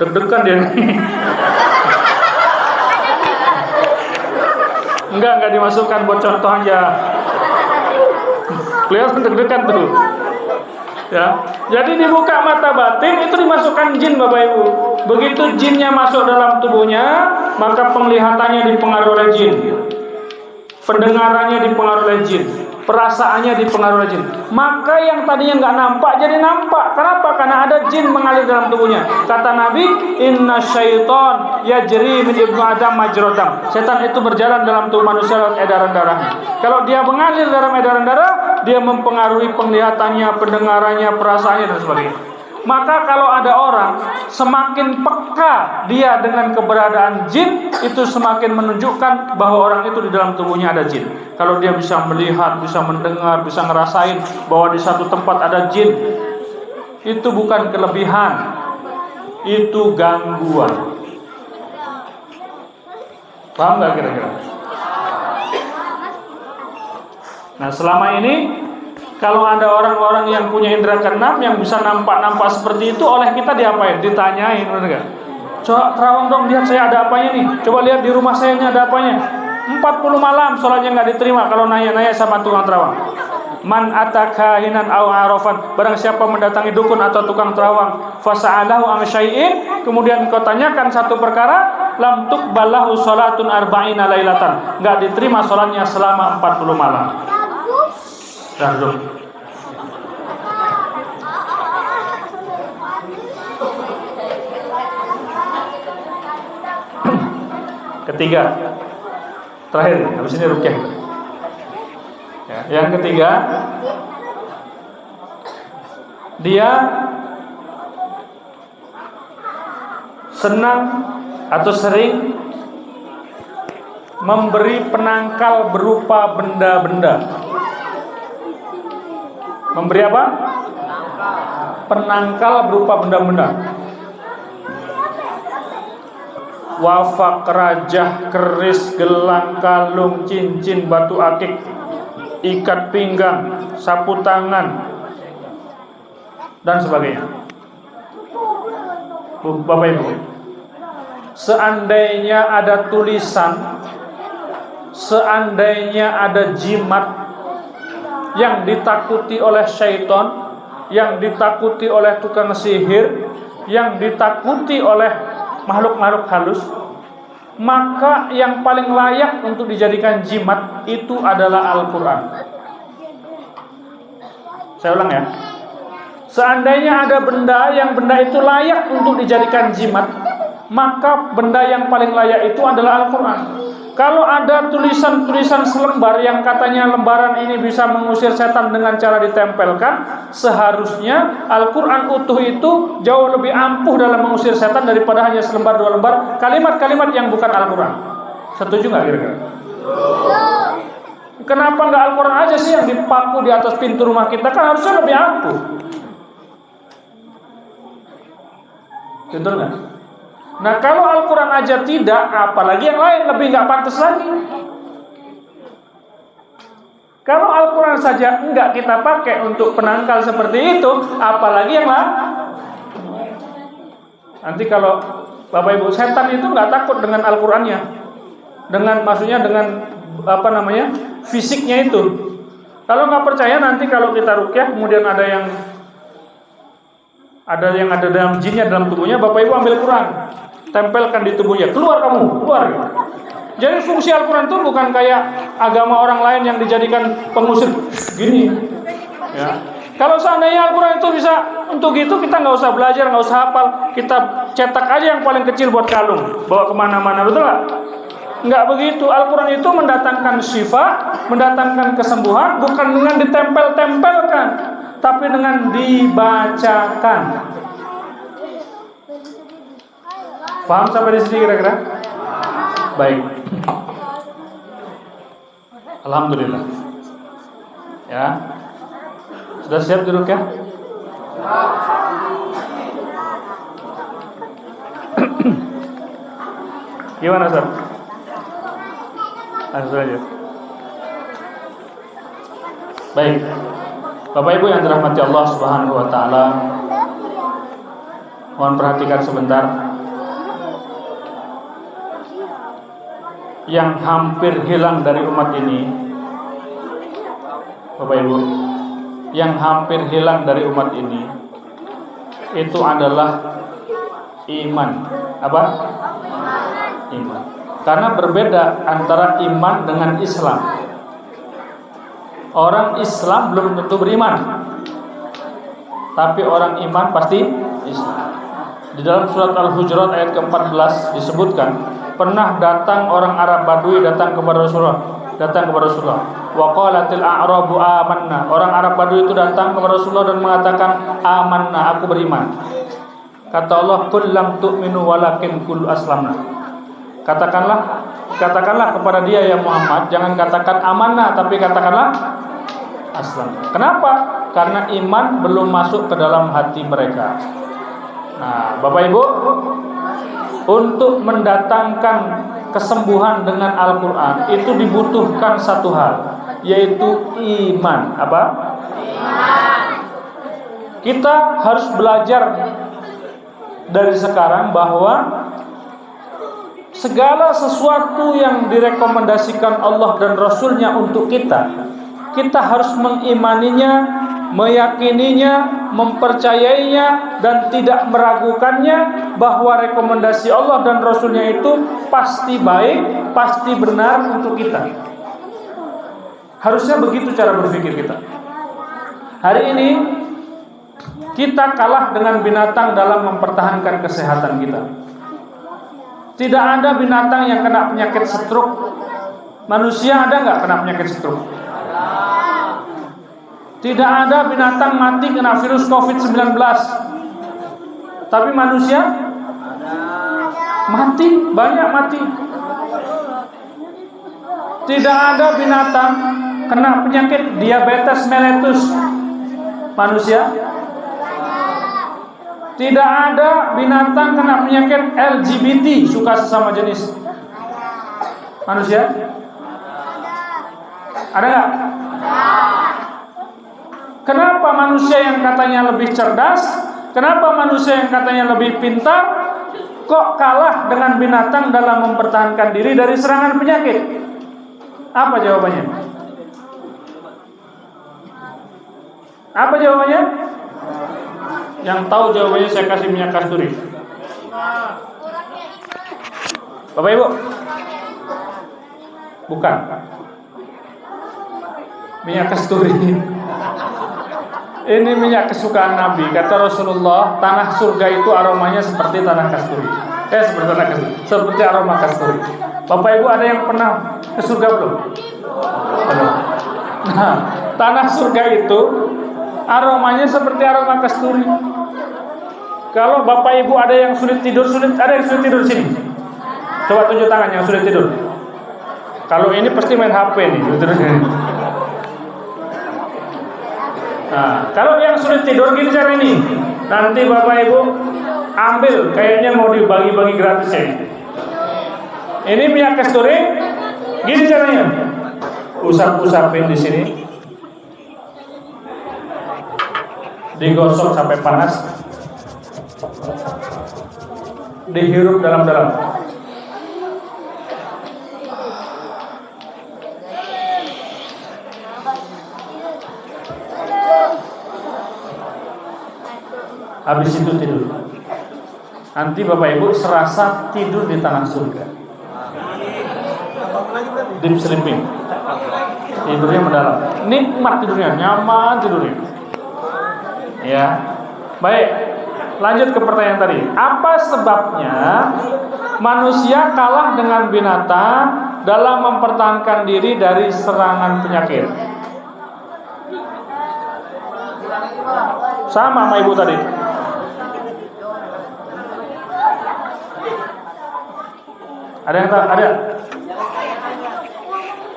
deg-degan dia. Enggak dimasukkan, buat contoh aja. Kelihatan deg-degan tuh. Ya, jadi dibuka mata batin itu dimasukkan jin, Bapak Ibu. Begitu jinnya masuk dalam tubuhnya, maka penglihatannya dipengaruhi oleh jin, pendengarannya dipengaruhi oleh jin, perasaannya dipengaruhi oleh jin. Maka yang tadinya nggak nampak jadi nampak. Kenapa? Karena ada jin mengalir dalam tubuhnya. Kata Nabi, inna syaiton yajri min ibnu adam majrodam. Setan itu berjalan dalam tubuh manusia lewat edaran darahnya. Kalau dia mengalir dalam edaran darah, dia mempengaruhi penglihatannya, pendengarannya, perasaannya dan sebagainya. Maka kalau ada orang semakin peka dia dengan keberadaan jin, itu semakin menunjukkan bahwa orang itu di dalam tubuhnya ada jin. Kalau dia bisa melihat, bisa mendengar, bisa ngerasain bahwa di satu tempat ada jin, itu bukan kelebihan, itu gangguan. Paham gak kira-kira? Nah, selama ini kalau ada orang-orang yang punya indera keenam yang bisa nampak-nampak seperti itu, oleh kita diapain? Ditanyain, benar enggak? Coba terawang dong, lihat saya ada apanya nih. Coba lihat di rumah saya ini ada apanya. 40 malam sholatnya nggak diterima kalau nanya-nanya sama tukang terawang. Man ataka hinan aw arafan, barang siapa mendatangi dukun atau tukang terawang, fasa'alahu am syai'in, kemudian kau tanyakan satu perkara, lam tuqballahu salatun arba'ina lailatan, enggak diterima salatnya selama 40 malam. Duduk. Ketiga, terakhir, habis ini rukyah. Ya, yang ketiga, dia senang atau sering memberi penangkal berupa benda-benda. Memberi apa? Penangkal berupa benda-benda. Wafak, rajah, keris, gelang, kalung, cincin, batu akik, ikat pinggang, sapu tangan, dan sebagainya. Bapak Ibu, seandainya ada tulisan, seandainya ada jimat yang ditakuti oleh syaitan, yang ditakuti oleh tukang sihir, yang ditakuti oleh makhluk-makhluk halus, maka yang paling layak untuk dijadikan jimat itu adalah Al-Quran. Saya ulang ya. Seandainya ada benda yang benda itu layak untuk dijadikan jimat, maka benda yang paling layak itu adalah Al-Quran. Kalau ada tulisan-tulisan selembar yang katanya lembaran ini bisa mengusir setan dengan cara ditempelkan, seharusnya Al-Quran utuh itu jauh lebih ampuh dalam mengusir setan daripada hanya selembar dua lembar kalimat-kalimat yang bukan Al-Quran. Setuju nggak kira-kira? Kenapa nggak Al-Quran aja sih yang dipaku di atas pintu rumah kita? Kan harusnya lebih ampuh. Betul nggak? Nah, kalau Al-Quran aja tidak, apalagi yang lain lebih nggak pantas lagi. Kalau Al-Quran saja enggak kita pakai untuk penangkal seperti itu, apalagi yang lain. Nanti kalau Bapak Ibu, setan itu enggak takut dengan Al-Qurannya, maksudnya dengan fisiknya itu. Kalau nggak percaya, nanti kalau kita ruqyah kemudian ada yang ada dalam jinnya dalam tubuhnya, Bapak Ibu ambil Quran, tempelkan di tubuhnya, keluar kamu, keluar. Jadi fungsi Al-Quran itu bukan kayak agama orang lain yang dijadikan pengusir gini. Ya. Kalau seandainya Al-Quran itu bisa untuk gitu, kita nggak usah belajar, nggak usah hafal, kita cetak aja yang paling kecil buat kalung, bawa kemana-mana, betul nggak? Nggak begitu. Al-Quran itu mendatangkan syifa, mendatangkan kesembuhan, bukan dengan ditempel-tempelkan, tapi dengan dibacakan. Paham sampai di sini kira-kira? Baik. Alhamdulillah. Ya. Sudah siap duduk ya? Gimana, Ustaz? Langsung aja. Baik. Bapak Ibu yang dirahmati Allah Subhanahu wa taala, mohon perhatikan sebentar. Yang hampir hilang dari umat ini, Bapak Ibu, yang hampir hilang dari umat ini itu adalah iman. Apa? Iman. Karena berbeda antara iman dengan Islam. Orang Islam belum tentu beriman, tapi orang iman pasti Islam. Di dalam surat Al-Hujurat ayat ke-14 disebutkan, pernah datang orang Arab Badui datang kepada Rasulullah. Wa qalatil a'rabu amanna. Orang Arab Badui itu datang kepada Rasulullah dan mengatakan, amanna, aku beriman. Kata Allah, qul lam tu'minu walakin qul aslamna. Katakanlah kepada dia ya Muhammad, jangan katakan amanah, tapi katakanlah aslam. Kenapa? Karena iman belum masuk ke dalam hati mereka. Nah, Bapak Ibu, untuk mendatangkan kesembuhan dengan Al-Quran itu dibutuhkan satu hal, yaitu iman. Apa? Iman. Kita harus belajar dari sekarang bahwa segala sesuatu yang direkomendasikan Allah dan Rasulnya untuk kita harus mengimaninya, meyakininya, mempercayainya, dan tidak meragukannya bahwa rekomendasi Allah dan Rasulnya itu pasti baik, pasti benar untuk kita. Harusnya begitu cara berpikir kita. Hari ini kita kalah dengan binatang dalam mempertahankan kesehatan kita. Tidak ada binatang yang kena penyakit stroke. Manusia ada nggak kena penyakit stroke? Tidak ada binatang mati kena virus COVID-19. Tapi manusia mati, banyak mati. Tidak ada binatang kena penyakit diabetes mellitus. Manusia. Tidak ada binatang kena penyakit LGBT, suka sesama jenis. Manusia? Ada nggak? Kenapa manusia yang katanya lebih cerdas, kenapa manusia yang katanya lebih pintar, kok kalah dengan binatang dalam mempertahankan diri dari serangan penyakit? Apa jawabannya? Apa jawabannya? Yang tahu jawabannya saya kasih minyak kasturi. Bapak Ibu? Bukan. Minyak kasturi. Ini minyak kesukaan Nabi. Kata Rasulullah, tanah surga itu aromanya seperti tanah kasturi. Seperti tanah kasturi. Seperti aroma kasturi. Bapak Ibu ada yang pernah ke surga belum? Belum. Nah, tanah surga itu aromanya seperti aroma kasturi. Kalau Bapak Ibu ada yang sulit tidur, ada yang sulit tidur sini. Coba tunjuk tangan yang sulit tidur. Kalau ini pasti main HP nih. Nah, kalau yang sulit tidur gini cara ini. Nanti Bapak Ibu ambil, kayaknya mau dibagi-bagi gratis ya. Ini minyak kasturi, gini caranya. usap-usapin di sini, digosok sampai panas, dihirup dalam-dalam. Habis itu tidur. Nanti Bapak Ibu serasa tidur di tanah surga. Deep sleeping. Tidurnya mendalam. Nikmat tidurnya, nyaman tidurnya. Ya. Baik. Lanjut ke pertanyaan tadi. Apa sebabnya manusia kalah dengan binatang dalam mempertahankan diri dari serangan penyakit? Sama sama Ibu tadi. Ada yang tahu? Ada?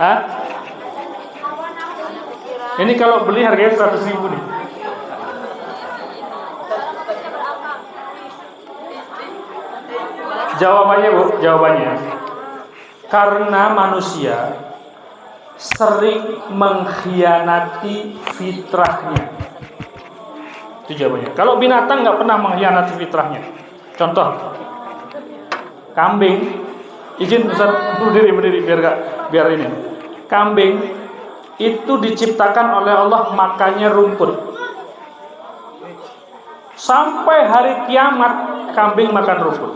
Hah? Ini kalau beli harganya 100.000 nih. Jawabannya Bu, jawabannya karena manusia sering mengkhianati fitrahnya. Itu jawabannya. Kalau binatang nggak pernah mengkhianati fitrahnya. Contoh, kambing. Izin Ustaz, berdiri biar ini. Kambing itu diciptakan oleh Allah makannya rumput. Sampai hari kiamat kambing makan rumput.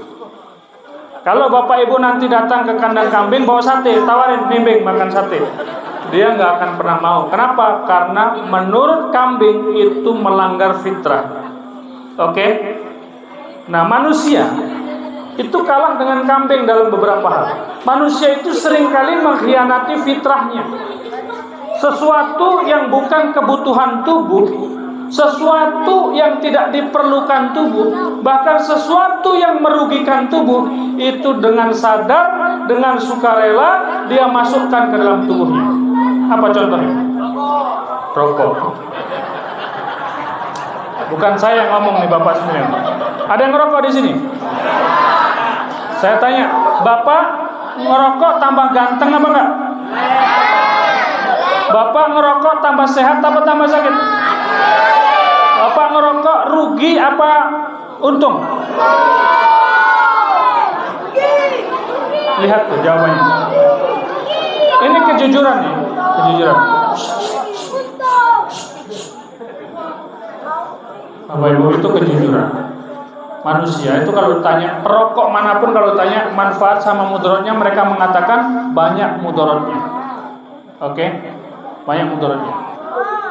Kalau Bapak Ibu nanti datang ke kandang kambing bawa sate, tawarin kambing makan sate, dia nggak akan pernah mau. Kenapa? Karena menurut kambing itu melanggar fitrah. Oke? Nah, manusia itu kalah dengan kambing dalam beberapa hal. Manusia itu seringkali mengkhianati fitrahnya. Sesuatu yang bukan kebutuhan tubuh, sesuatu yang tidak diperlukan tubuh, bahkan sesuatu yang merugikan tubuh, itu dengan sadar, dengan sukarela dia masukkan ke dalam tubuhnya. Apa contohnya? Rokok. Bukan saya yang ngomong nih Bapak semuanya. Ada yang ngerokok di sini? Saya tanya, Bapak ngerokok tambah ganteng apa enggak? Bapak ngerokok tambah sehat apa tambah sakit? Bapak ngerokok rugi apa untung? Lihat tuh jawabannya. Ini kejujuran nih, kejujuran. Bapak Ibu, itu kejujuran. Manusia itu kalau tanya, perokok manapun kalau tanya manfaat sama mudaratnya, mereka mengatakan banyak mudaratnya. Oke? Banyak mudaratnya.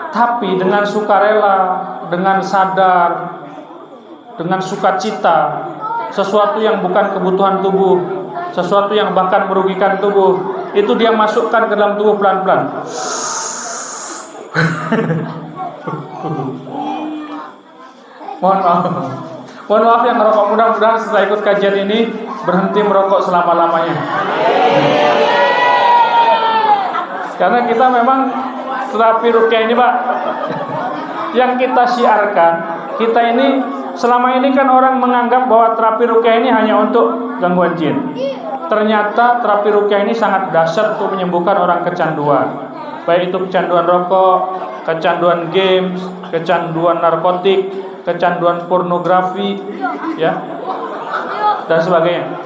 Tapi dengan sukarela, dengan sadar, dengan sukacita, sesuatu yang bukan kebutuhan tubuh, sesuatu yang bahkan merugikan tubuh, itu dia masukkan ke dalam tubuh pelan-pelan. Mohon maaf yang merokok, mudah-mudahan setelah ikut kajian ini berhenti merokok selama-lamanya. Karena kita memang terapi ruqyah ini Pak, yang kita syiarkan, kita ini selama ini kan orang menganggap bahwa terapi ruqyah ini hanya untuk gangguan jin. Ternyata terapi ruqyah ini sangat dahsyat untuk menyembuhkan orang kecanduan. Baik itu kecanduan rokok, kecanduan games, kecanduan narkotik, kecanduan pornografi, ya, dan sebagainya.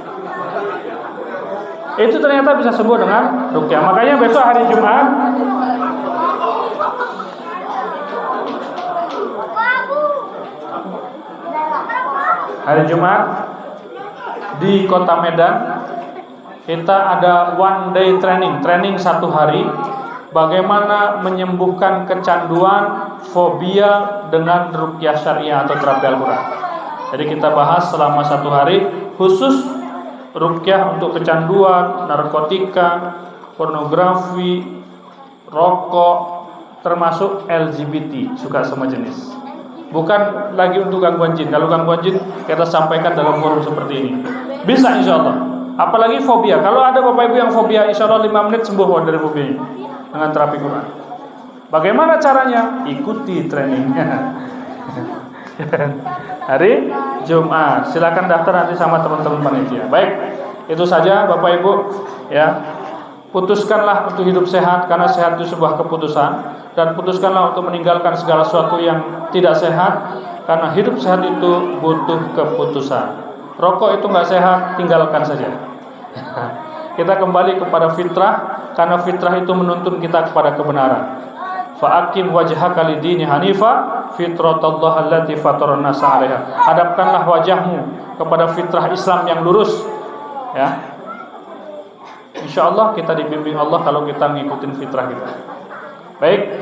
Itu ternyata bisa sembuh dengan ruqyah. Makanya besok hari Jumat di Kota Medan kita ada one day training 1 hari bagaimana menyembuhkan kecanduan, fobia dengan ruqyah syariah atau terapi Al-Quran. Jadi kita bahas selama 1 hari khusus ruqyah untuk kecanduan, narkotika, pornografi, rokok, termasuk LGBT, suka sama jenis. Bukan lagi untuk gangguan jin. Kalau gangguan jin kita sampaikan dalam forum seperti ini. Bisa insya Allah. Apalagi fobia. Kalau ada Bapak Ibu yang fobia, insya Allah 5 menit sembuh dari fobianya dengan terapi Quran. Bagaimana caranya? Ikuti trainingnya. Hari Jumat. Silakan daftar nanti sama teman-teman panitia. Baik, itu saja Bapak Ibu ya. putuskanlah untuk hidup sehat, karena sehat itu sebuah keputusan, dan putuskanlah untuk meninggalkan segala sesuatu yang tidak sehat, karena hidup sehat itu butuh keputusan. Rokok itu nggak sehat, tinggalkan saja. Kita kembali kepada fitrah, karena fitrah itu menuntun kita kepada kebenaran. Fa'aqim wajhaka lid-dini hanifa fitratallah allati fataran nasa 'alaiha. Hadapkanlah wajahmu kepada fitrah Islam yang lurus, ya. Insyaallah kita dibimbing Allah kalau kita ngikutin fitrah kita. Baik.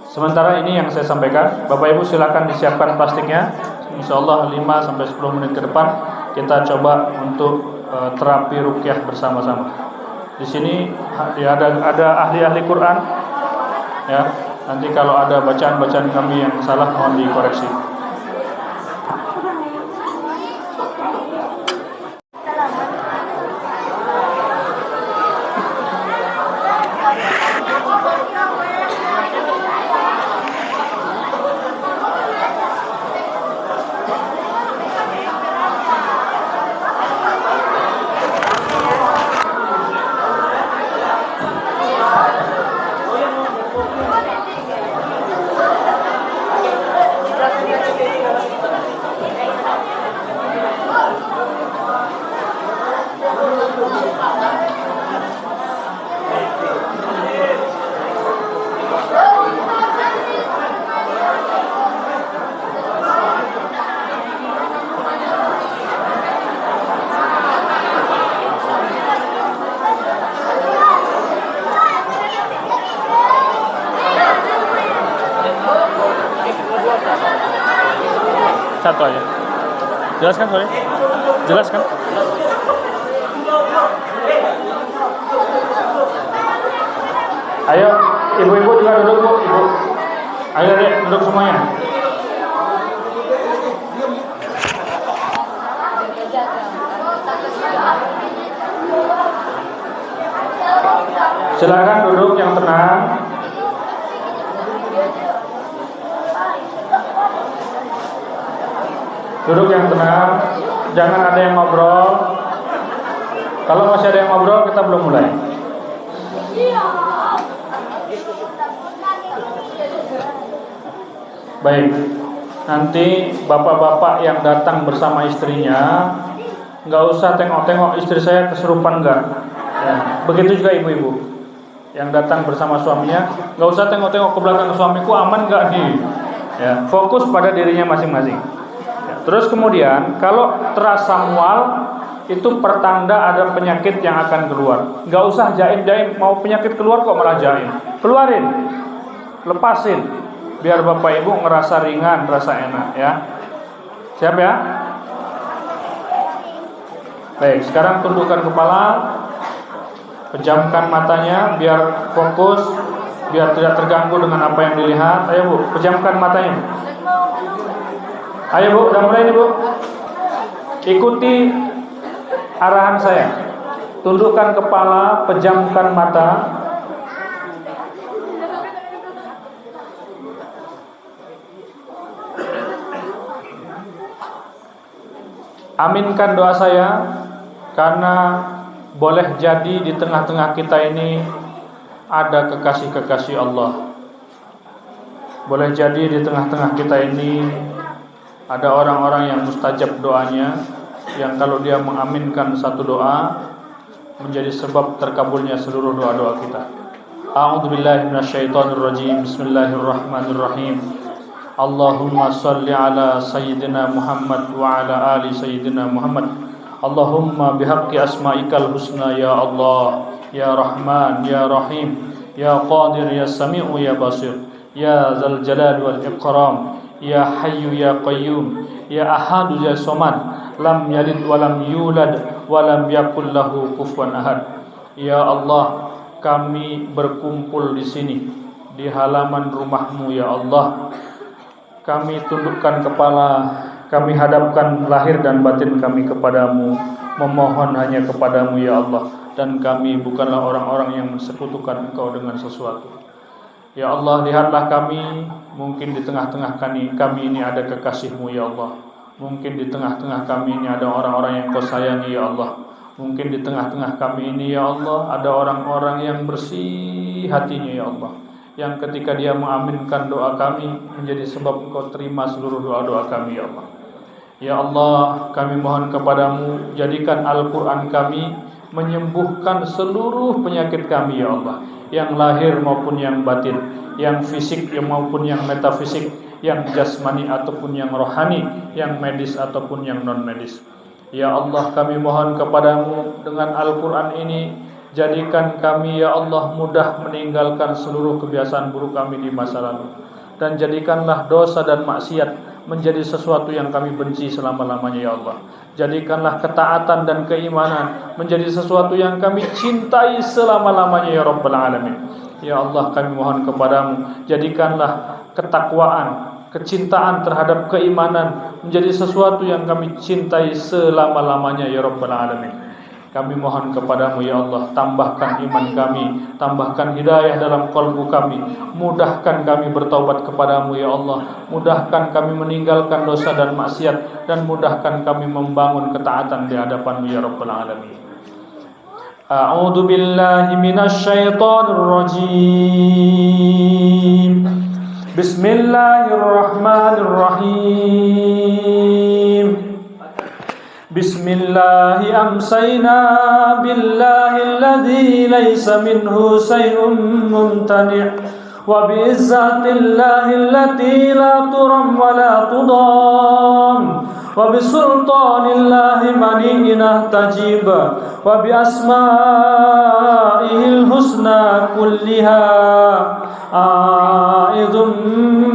Sementara ini yang saya sampaikan. Bapak Ibu silakan disiapkan plastiknya. Insyaallah 5 sampai 10 menit ke depan kita coba untuk terapi ruqyah bersama-sama. Di sini ada ahli-ahli Quran. Ya, nanti kalau ada bacaan-bacaan kami yang salah mohon dikoreksi. Satu aja. Jelaskan, sorry. Jelaskan. Ayo, ibu-ibu juga duduk, Bu. Ibu. Ayo, Dek, duduk semuanya. Silakan duduk yang tenang. Duduk yang tenang, jangan ada yang ngobrol. Kalau masih ada yang ngobrol, kita belum mulai. Baik, nanti bapak-bapak yang datang bersama istrinya nggak usah tengok-tengok istri saya kesurupan nggak. Ya, begitu juga ibu-ibu yang datang bersama suaminya, nggak usah tengok-tengok ke belakang, suamiku aman nggak nih. Ya, fokus pada dirinya masing-masing. Terus kemudian kalau terasa mual itu pertanda ada penyakit yang akan keluar. Gak usah jaim-jaim, mau penyakit keluar kok malah jaim. Keluarin, lepasin, biar bapak ibu ngerasa ringan, rasa enak, ya. Siap ya? Baik, sekarang tundukkan kepala, pejamkan matanya biar fokus, biar tidak terganggu dengan apa yang dilihat. Ayo Bu, pejamkan matanya. Ayo Bu, udah mulai nih Bu. Ikuti arahan saya. Tundukkan kepala, pejamkan mata. Aminkan doa saya, karena boleh jadi di tengah-tengah kita ini ada kekasih-kekasih Allah. Boleh jadi di tengah-tengah kita ini ada orang-orang yang mustajab doanya, yang kalau dia mengaminkan satu doa menjadi sebab terkabulnya seluruh doa-doa kita. A'udzubillahi minasyaitonirrajim. Bismillahirrahmanirrahim. Allahumma shalli ala sayyidina Muhammad wa ala ali sayyidina Muhammad. Allahumma bihaqqi asma'ikal husna ya Allah, ya Rahman, ya Rahim, ya Qadir, ya Sami'u, ya Basir, ya Dzal Jalal wal Ikram, ya Hayyu ya Qayyum, ya Ahadu ya Samad, lam yalid wa lam yulad wa lam yakul lahu kufuwan ahad. Ya Allah, kami berkumpul di sini di halaman rumah-Mu ya Allah. Kami tundukkan kepala, kami hadapkan lahir dan batin kami kepadamu, memohon hanya kepadamu ya Allah. Dan kami bukanlah orang-orang yang mensekutukan Engkau dengan sesuatu. Ya Allah, lihatlah kami, mungkin di tengah-tengah kami ini ada kekasih-Mu ya Allah. Mungkin di tengah-tengah kami ini ada orang-orang yang Kau sayangi ya Allah. Mungkin di tengah-tengah kami ini ya Allah ada orang-orang yang bersih hatinya ya Allah, yang ketika dia mengaminkan doa kami menjadi sebab Engkau terima seluruh doa-doa kami ya Allah. Ya Allah, kami mohon kepadamu, jadikan Al-Quran kami menyembuhkan seluruh penyakit kami ya Allah, yang lahir maupun yang batin, yang fisik maupun yang metafisik, yang jasmani ataupun yang rohani, yang medis ataupun yang non medis. Ya Allah, kami mohon kepadamu dengan Al-Quran ini, jadikan kami ya Allah mudah meninggalkan seluruh kebiasaan buruk kami di masa lalu, dan jadikanlah dosa dan maksiat menjadi sesuatu yang kami benci selama-lamanya ya Allah. Jadikanlah ketaatan dan keimanan menjadi sesuatu yang kami cintai selama-lamanya ya Rabbal Alamin. Ya Allah, kami mohon kepadamu, jadikanlah ketakwaan, kecintaan terhadap keimanan menjadi sesuatu yang kami cintai selama-lamanya ya Rabbal Alamin. Kami mohon kepadamu ya Allah, tambahkan iman kami, tambahkan hidayah dalam qalbu kami, mudahkan kami bertaubat kepadamu ya Allah, mudahkan kami meninggalkan dosa dan maksiat, dan mudahkan kami membangun ketaatan di hadapanmu ya Rabbal Alamin. A'udzu billahi minasy syaithanir rajim. Bismillahirrahmanirrahim. Bismillahi amsayna billahi alladhi laysa minhu shay'un mumtani' wa bi'izzatillahi allati la turam wa la tudam wa bisultanillahi mani'ina tajib wa biasma'ihil husna kulliha a'idhum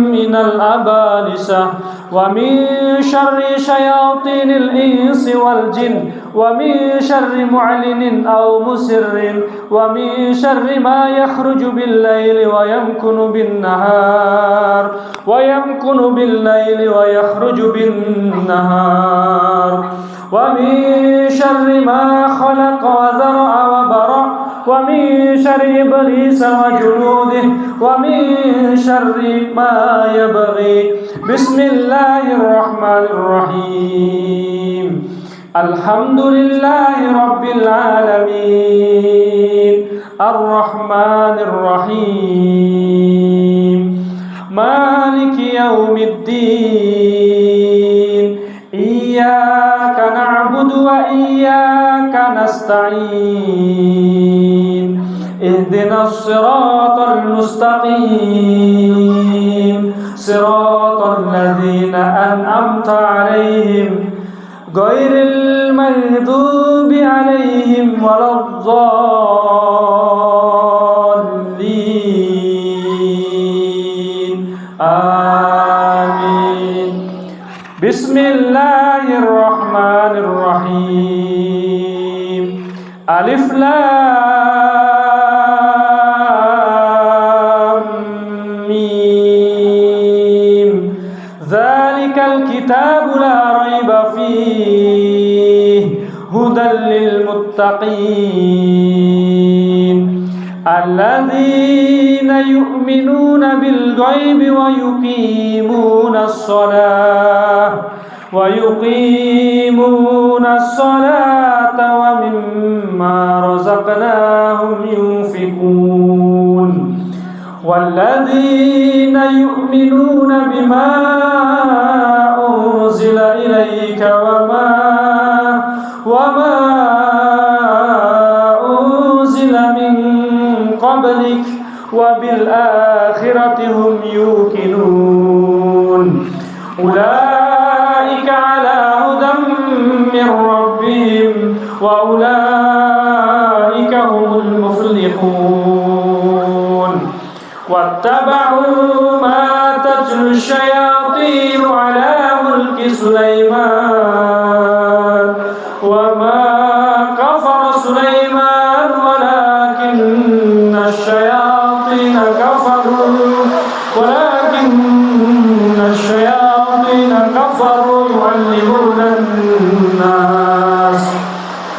minal abalisah wa min syarri syayatinil insi wal jin wa min syarri mu'linin aw musirrin wa min syarri ma yakhruju bil laili wa yamkunu bin nahar wa yamkunu bil laili wa yakhruju bin nahar wa min syarri ma khalaqa wa zar'a wa bara wa min syarri iblis wa junudihi wa min syarri ma yabghi. Bismillahirrahmanirrahim. Alhamdulillahi rabbil alamin. Ar-Rahmanir Rahim. Maliki yaumiddin. Iyyaka na'budu wa iyyaka nasta'in. Ihdinas siratal mustaqim. Siratal ladzina an'amta 'alaihim ghairil maghdubi 'alaihim waladdallin. Amin. Bismillahirrahmanirrahim. Alif Lam Mim. Dzalikal kitabu la raiba fihi hudan lil muttaqin alladzina yu'minuna bil ghaibi wa yuqimunas salata wa mimma razaqnahum yunfiqun walladzina yu'minuna bima unzila ilayka wa ma unzila min qablik wa bil akhirati hum yuqinun. Ulaika ala hudan min rabbihim wa ulaika humul muflihun. Wattaba'u ma tatlu syayatin ala mulki Sulaiman wa ma kafara Sulaiman walakinna syayatin kafaru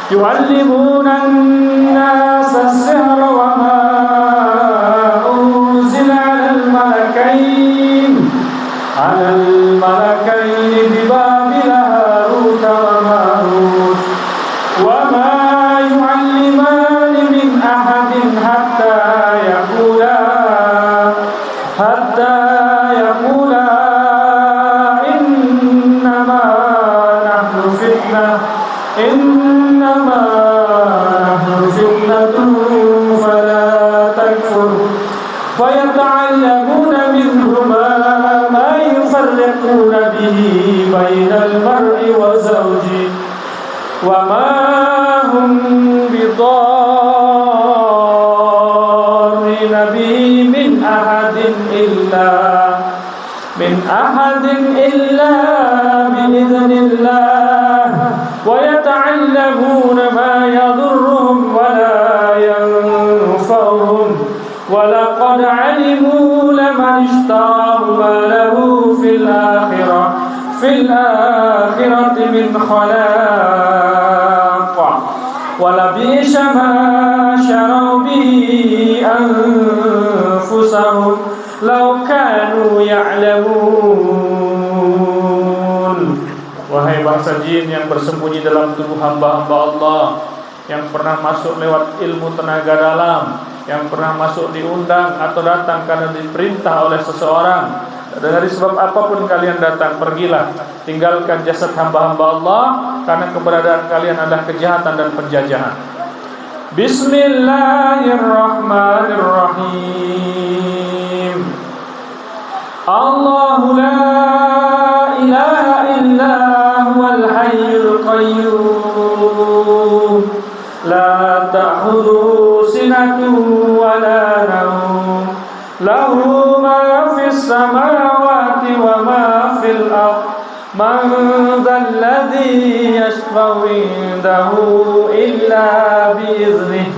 yu'allimuna an-nas as-sihra wa ma على الملكين ببابل هاروت وماروت وما bihi bainal mar'i wa zawji wa ma hum bidarrina bihi min ahadin illa bi'idhnillah wa yata'allamuna ma yadurruhum wa la yanfa'uhum wa laqad 'alimu laman ishtarahu ma lahu fil akhirati min khalaq wa labisa ma syaraw bihi anfusahum law kanu ya'lamun. Wahai bangsa jin yang bersembunyi dalam tubuh hamba-hamba Allah, yang pernah masuk lewat ilmu tenaga dalam, yang pernah masuk diundang atau datang karena diperintah oleh seseorang, dari sebab apapun kalian datang, pergilah, tinggalkan jasad hamba-hamba Allah, karena keberadaan kalian adalah kejahatan dan penjajahan. Bismillahirrahmanirrahim. Allahu la ilaha illa huwal hayyul qayyum la ta'khudhuhu sinatun wa la nawm lahu ma fis samawati wa ma fil ardh man dhal ladzi yashfa'u indahu illa bi'idhnihi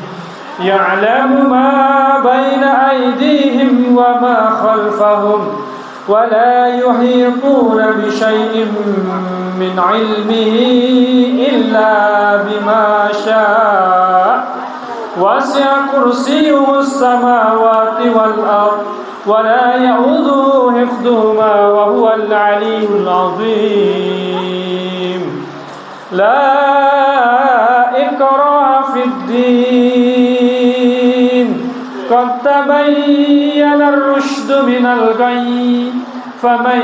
ya'lamu ma bayna aydihim wa ma khalfahum wa la yuhituna bi syai'in min 'ilmihi illa bima syaa' wasi'a kursiyyuhu as-samawati wal ardh wa la ya'uduhu hifdhuhuma wa huwal 'aliyyul 'azim. La ikraha fid din qad tabayyana ar-rushdu minal ghayy faman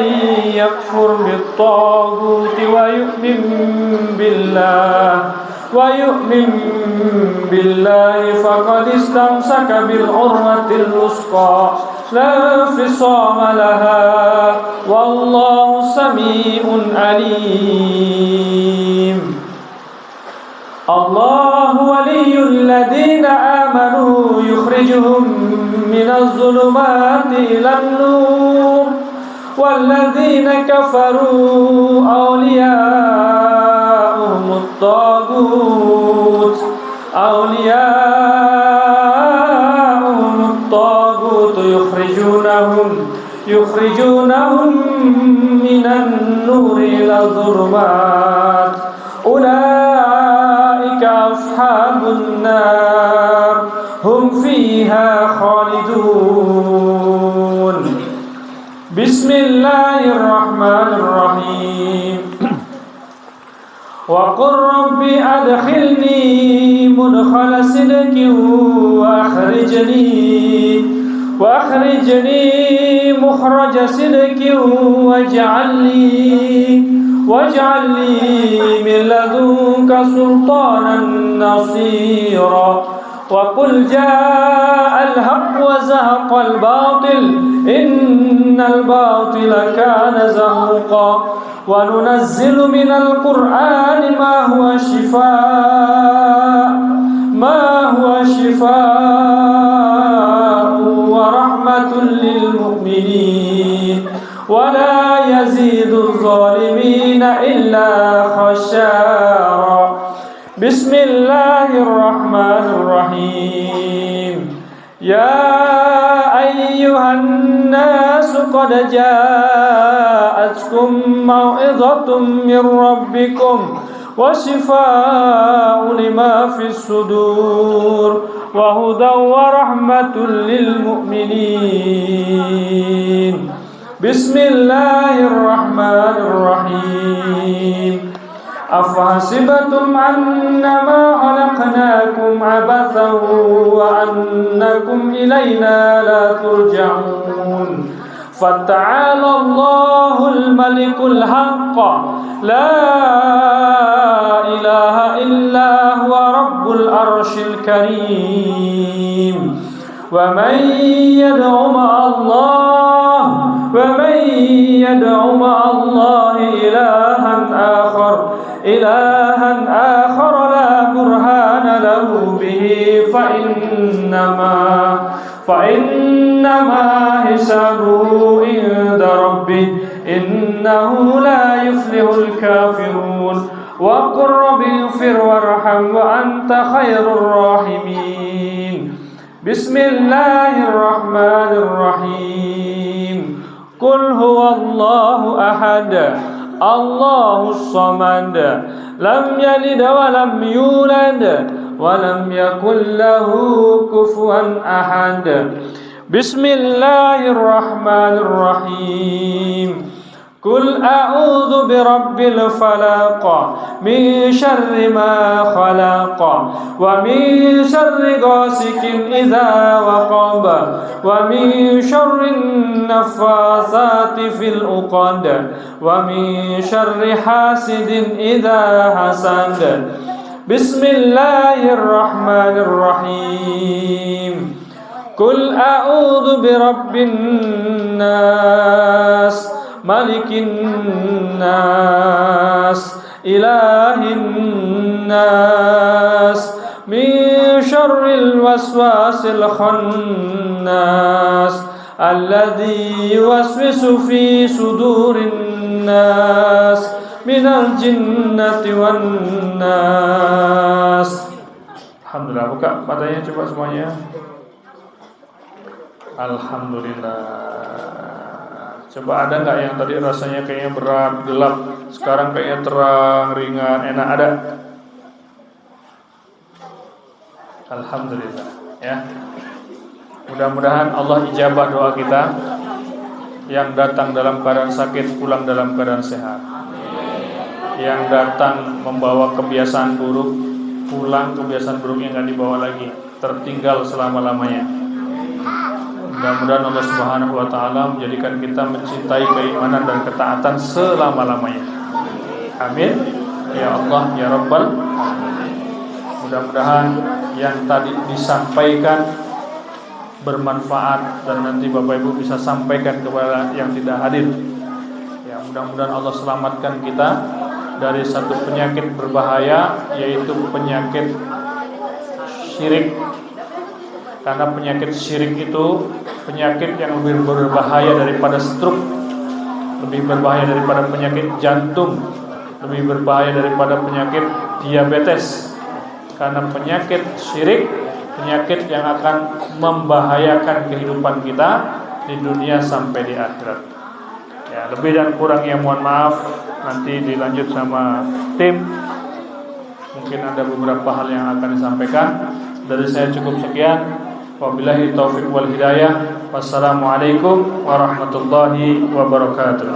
yakfur bit-taghuti wa yu'min billahi faqad istamsaka bil urwatil wusqa la infisama laha wallahu sami'un alim. Allahu waliyyul ladina amanu yukhrijuhum minaz zulumati ilan nur wal ladina kafaru awliya'uhumut taghut yukhrijunahum minan nuri ila dhulumat ulaika ashabun nar hum fiha khalidun. Bismillahirrahmanirrahim. Wa qur rabbi adkhilni mudkhala sidqin wa akhrijni mukhraja sidqin waj'alni min ladunka sultanan nasira. Wa qul ja'al haqq wa zahaqal batil innal batila kana zahuqa. Wa nunazzilu minal qur'ani ma huwa shifaa'un wa rahmatun lil mu'minin wa la yazidu adh-dhalimina illa khasara. Bismillahirrahmanirrahim. Ya ayyuhan nasu qad ja'atkum mau'izatun min rabbikum wa shifaa'un lima fis sudur wa hudan wa rahmatun lil mu'minin. Bismillahirrahmanirrahim. Afahasibatum annama khalaqnakum abathan wa annakum ilayna la turja'un. Fata'ala Allahul malikul haqq la ilaha illa huwa rabbul arshil karim. Wa man yad'u ma'allahi إلها آخر لا برهان له به فإنما حسابه عند ربه إنه لا يفلح الكافرون وقل رب اغفر وارحم وأنت خير الراحمين بسم الله الرحمن الرحيم قل هو الله أحد الله الصمد لم يلد ولم يولد ولم يكن له كفوا أحد بسم الله الرحمن الرحيم قل أعوذ برب الفلق من شر ما خلق ومن شر غاسق إذا وقب ومن شر النفاثات في العقد ومن شر حاسد إذا حسد بسم الله الرحمن الرحيم قل أعوذ برب الناس ملك الناس إله الناس من شر الوسواس الخناس الذي يوسوس في صدور الناس من الجنة والناس. Alhamdulillah, buka matanya coba semuanya. Alhamdulillah. Coba ada nggak yang tadi rasanya kayaknya berat, gelap, sekarang kayaknya terang, ringan, enak, ada? Alhamdulillah, ya. Mudah-mudahan Allah ijabah doa kita. Yang datang dalam keadaan sakit pulang dalam keadaan sehat. Yang datang membawa kebiasaan buruk pulang kebiasaan buruknya nggak dibawa lagi, tertinggal selama-lamanya. Mudah-mudahan Allah Subhanahu wa taala menjadikan kita mencintai keimanan dan ketaatan selama-lamanya. Amin. Ya Allah, ya Rabbal. Mudah-mudahan yang tadi disampaikan bermanfaat dan nanti Bapak Ibu bisa sampaikan kepada yang tidak hadir. Ya, mudah-mudahan Allah selamatkan kita dari satu penyakit berbahaya, yaitu penyakit syirik. Karena penyakit syirik itu penyakit yang lebih berbahaya daripada stroke, lebih berbahaya daripada penyakit jantung, lebih berbahaya daripada penyakit diabetes. Karena penyakit syirik, penyakit yang akan membahayakan kehidupan kita di dunia sampai di akhirat. Ya, lebih dan kurangnya mohon maaf, nanti dilanjut sama tim. Mungkin ada beberapa hal yang akan disampaikan. Dari saya cukup sekian. Wabillahi taufiq wal hidayah. Wassalamualaikum warahmatullahi wabarakatuh.